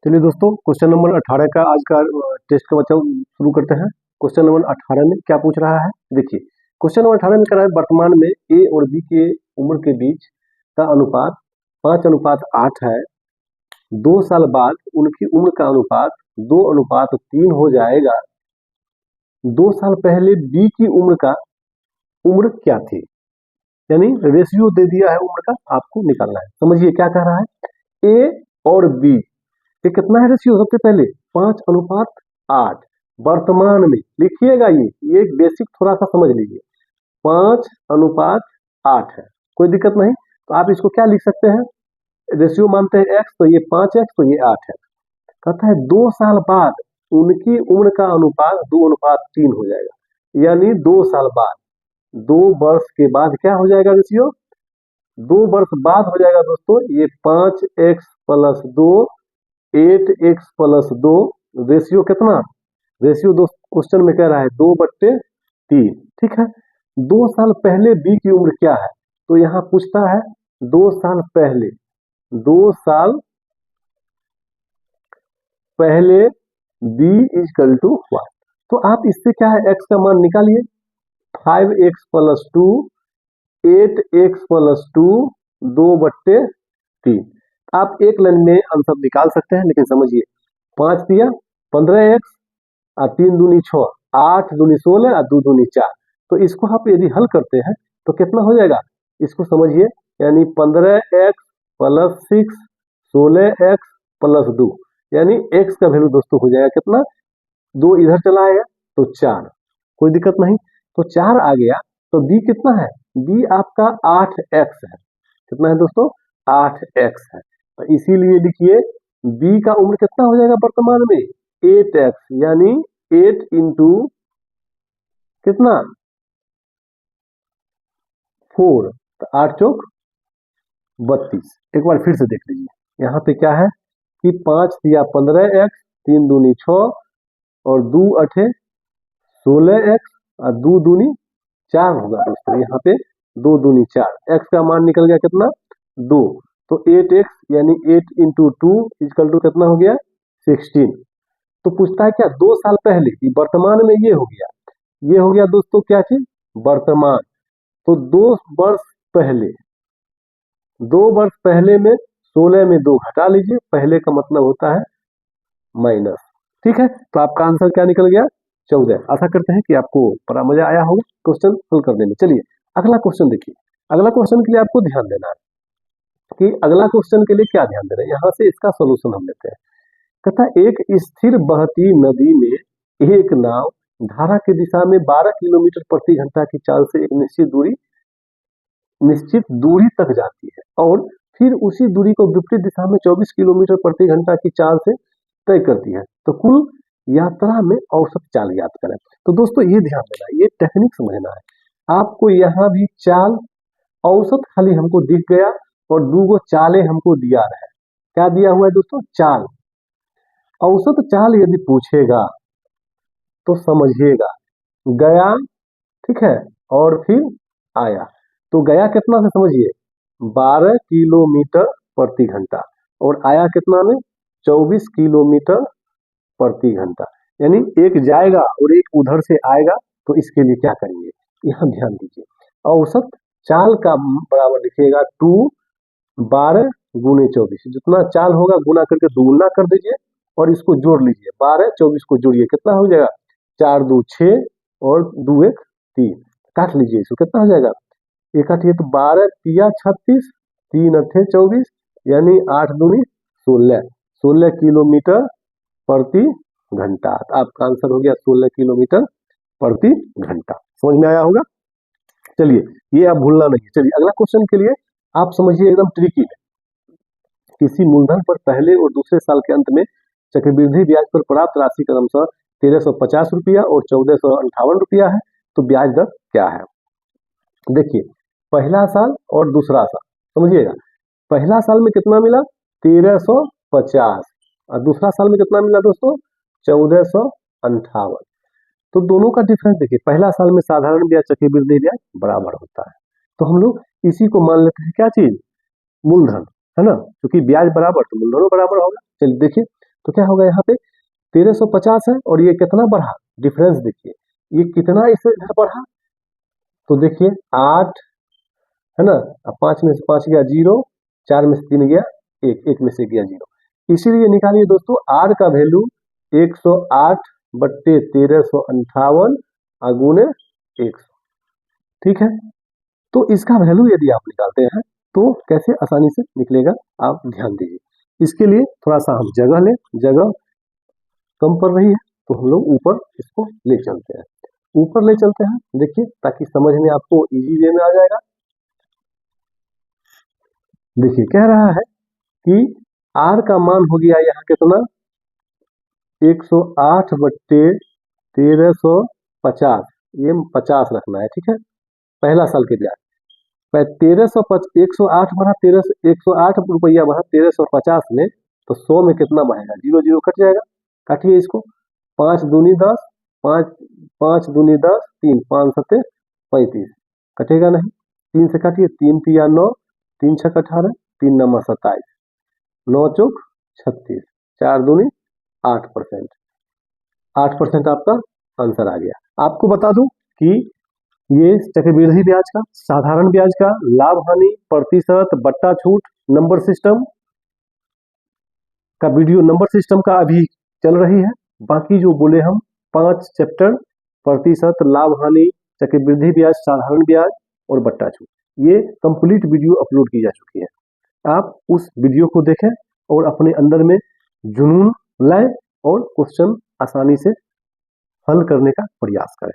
S1: चलिए दोस्तों क्वेश्चन नंबर 18 का आज का टेस्ट का बच्चा शुरू करते हैं। क्वेश्चन नंबर 18 में क्या पूछ रहा है, देखिए। क्वेश्चन नंबर 18 में कह रहा है वर्तमान में ए और बी के उम्र के बीच का अनुपात 5:8 है। 2 साल बाद उनकी उम्र का अनुपात 2:3 हो जाएगा। 2 साल पहले बी की उम्र क्या थी, यानी रेशियो दे दिया है उम्र का, आपको निकालना है। समझिए क्या कह रहा है, ए और बी ये कितना है रेशियो, सबसे पहले 5:8। वर्तमान में लिखिएगा, ये एक बेसिक थोड़ा सा समझ लीजिए, 5:8 है, कोई दिक्कत नहीं। तो आप इसको क्या लिख सकते हैं, रेशियो मानते हैं x, तो ये 5x, तो ये 8 है। कहता है 2 साल बाद उनकी उम्र का अनुपात 2:3 हो जाएगा, यानी 2 साल बाद, 2 वर्ष के बाद क्या हो जाएगा रेशियो, 2 वर्ष बाद हो जाएगा दोस्तों ये 5x plus 2, 8x plus 2, ratio कितना, रेशियो दोस्त क्वेश्चन में कह रहा है 2/3, ठीक है। 2 साल पहले बी की उम्र क्या है, तो यहाँ पूछता है 2 साल पहले, 2 साल पहले b इजकल टू 1। तो आप इससे क्या है x का मान निकालिए, 5x प्लस 2, 8x प्लस 2, 2/3। आप एक लाइन में आंसर निकाल सकते हैं, लेकिन समझिए 5 दिया 15x और 3 दूनी 6, 8 दूनी 16 और 2 दूनी 4। तो इसको आप यदि हल करते हैं तो कितना हो जाएगा, इसको समझिए, यानी 15x प्लस 6, 16x प्लस 2, यानी x का वैल्यू दोस्तों हो जाएगा कितना, 2 इधर चला आएगा तो 4, कोई दिक्कत नहीं। तो 4 आ गया, तो b कितना है, b आपका 8x है। कितना है दोस्तों, 8x है। तो इसीलिए लिखिए b का उम्र कितना हो जाएगा वर्तमान में, 8x, यानी 8 इंटू कितना 4, तो 8 चौक 32। एक बार फिर से देख लीजिए, यहाँ पे क्या है कि 5 दिया 15x, 3 दूनी 6 और 2 अठे 16x और 2 दूनी 4 होगा दोस्तों, यहाँ पे 2 दूनी 4, x का मान निकल गया कितना 2, तो 8x यानी 8 इंटू 2 इजकल टू कितना हो गया 16। तो पूछता है क्या 2 साल पहले, वर्तमान में ये हो गया, ये हो गया दोस्तों क्या चीज, वर्तमान। तो 2 वर्ष पहले, 2 वर्ष पहले में 16 में 2 घटा लीजिए, पहले का मतलब होता है माइनस, ठीक है। तो आपका आंसर क्या निकल गया 14। आशा करते हैं कि आपको बड़ा मजा आया होगा क्वेश्चन हल करने में। चलिए अगला क्वेश्चन देखिए। अगला क्वेश्चन के लिए आपको ध्यान देना है कि अगला क्वेश्चन के लिए क्या ध्यान देना है, यहाँ से इसका सोल्यूशन हम लेते हैं। कहता एक स्थिर बहती नदी में एक नाव धारा की दिशा में 12 किलोमीटर प्रति घंटा की चाल से एक निश्चित दूरी तक जाती है और फिर उसी दूरी को विपरीत दिशा में 24 किलोमीटर प्रति घंटा की चाल से तय करती है, तो कुल यात्रा में औसत चाल ज्ञात करें। तो दोस्तों ये ध्यान देना, ये टेक्निक समझना है आपको। यहाँ भी चाल औसत खाली हमको दिख गया और 2 चालें हमको दिया रहे, क्या दिया हुआ है दोस्तों, चाल। औसत चाल यदि पूछेगा तो समझिएगा, गया, ठीक है, और फिर आया। तो गया कितना से समझिए 12 किलोमीटर प्रति घंटा और आया कितना में 24 किलोमीटर प्रति घंटा, यानी एक जाएगा और एक उधर से आएगा। तो इसके लिए क्या करेंगे, यहाँ ध्यान दीजिए, औसत चाल का बराबर लिखिएगा 2 12 गुने 24, जितना चाल होगा गुना करके दुगुना कर दीजिए और इसको जोड़ लीजिए, 12 24 को जोड़िए, कितना हो जाएगा 4 2 6 और 2 1 3, काट लीजिए इसको, कितना हो जाएगा, एक काटिए तो 12 तिया 36, 3 अठे 24 यानी 8 दूनी 16, 16 किलोमीटर प्रति घंटा। आपका आंसर हो गया 16 किलोमीटर प्रति घंटा। समझ में आया होगा। चलिए ये आप भूलना नहीं। चलिए अगला क्वेश्चन के लिए आप समझिए, एकदम ट्रिकी है। किसी मूलधन पर पहले और दूसरे साल के अंत में चक्रवृद्धि ब्याज पर प्राप्त राशि क्रमशः 1350 रुपया और 1458 रुपया है, तो ब्याज दर क्या है। देखिए पहला साल और दूसरा साल समझिएगा। पहला साल में कितना मिला 1350 और दूसरा साल में कितना मिला दोस्तों 1458। तो दोनों का डिफरेंस देखिए, पहला साल में साधारण ब्याज चक्रवृद्धि ब्याज बराबर होता है, तो हम लोग इसी को मान लेते हैं क्या चीज, मूलधन, है ना, क्योंकि ब्याज बराबर तो मूलधन बराबर होगा। चलिए देखिए तो क्या होगा, यहाँ पे 1350 है और ये कितना बढ़ा, डिफरेंस देखिए ये कितना इससे इधर बढ़ा, तो देखिए 8 है ना, अब 5 में से 5 गया 0, 4 में से 3 गया 1, 1 में से गया 0, इसीलिए निकालिए दोस्तों आर का वैल्यू 108 बट्टे 1358 गुने 100। ठीक है, तो इसका वैल्यू यदि आप निकालते हैं तो कैसे आसानी से निकलेगा आप ध्यान दीजिए। इसके लिए थोड़ा सा हम जगह लें, जगह कम पड़ रही है तो हम लोग ऊपर इसको ले चलते हैं, ऊपर ले चलते हैं, देखिए ताकि समझ में आपको इजी वे में आ जाएगा। देखिए कह रहा है कि आर का मान हो गया यहाँ कितना 108 बट्टे 1350, ये 50 रखना है, ठीक है, पहला साल के ब्याज 108 बढ़ा 108 रुपया बढ़ा 1350 में, तो 100 में कितना बढ़ेगा, 0 0 कट जाएगा, काटिए इसको, 5 दूनी 10, 5 दूनी 10, 3 5 सत्ते 35, कटेगा नहीं, 3 से काटिए, 3 तिया 9, 3 छक 18, 3 नमा 27, 9 चौक 36, 4 दूनी 8%, 8% आपका आंसर आ गया। आपको बता दूं कि ये चक्रवृद्धि ब्याज का, साधारण ब्याज का, लाभ हानि, प्रतिशत, बट्टा छूट, नंबर सिस्टम का वीडियो, नंबर सिस्टम का अभी चल रही है। बाकी जो बोले हम 5 चैप्टर, प्रतिशत, लाभ हानि, चक्रवृद्धि ब्याज, साधारण ब्याज और बट्टा छूट, ये कंप्लीट वीडियो अपलोड की जा चुकी है। आप उस वीडियो को देखें और अपने अंदर में जुनून लाएं और क्वेश्चन आसानी से हल करने का प्रयास करें।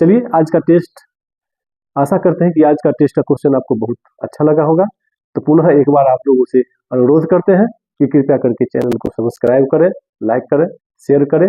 S1: चलिए आज का टेस्ट, आशा करते हैं कि आज का टेस्ट का क्वेश्चन आपको बहुत अच्छा लगा होगा। तो पुनः एक बार आप लोगों से अनुरोध करते हैं कि कृपया करके चैनल को सब्सक्राइब करें, लाइक करें, शेयर करें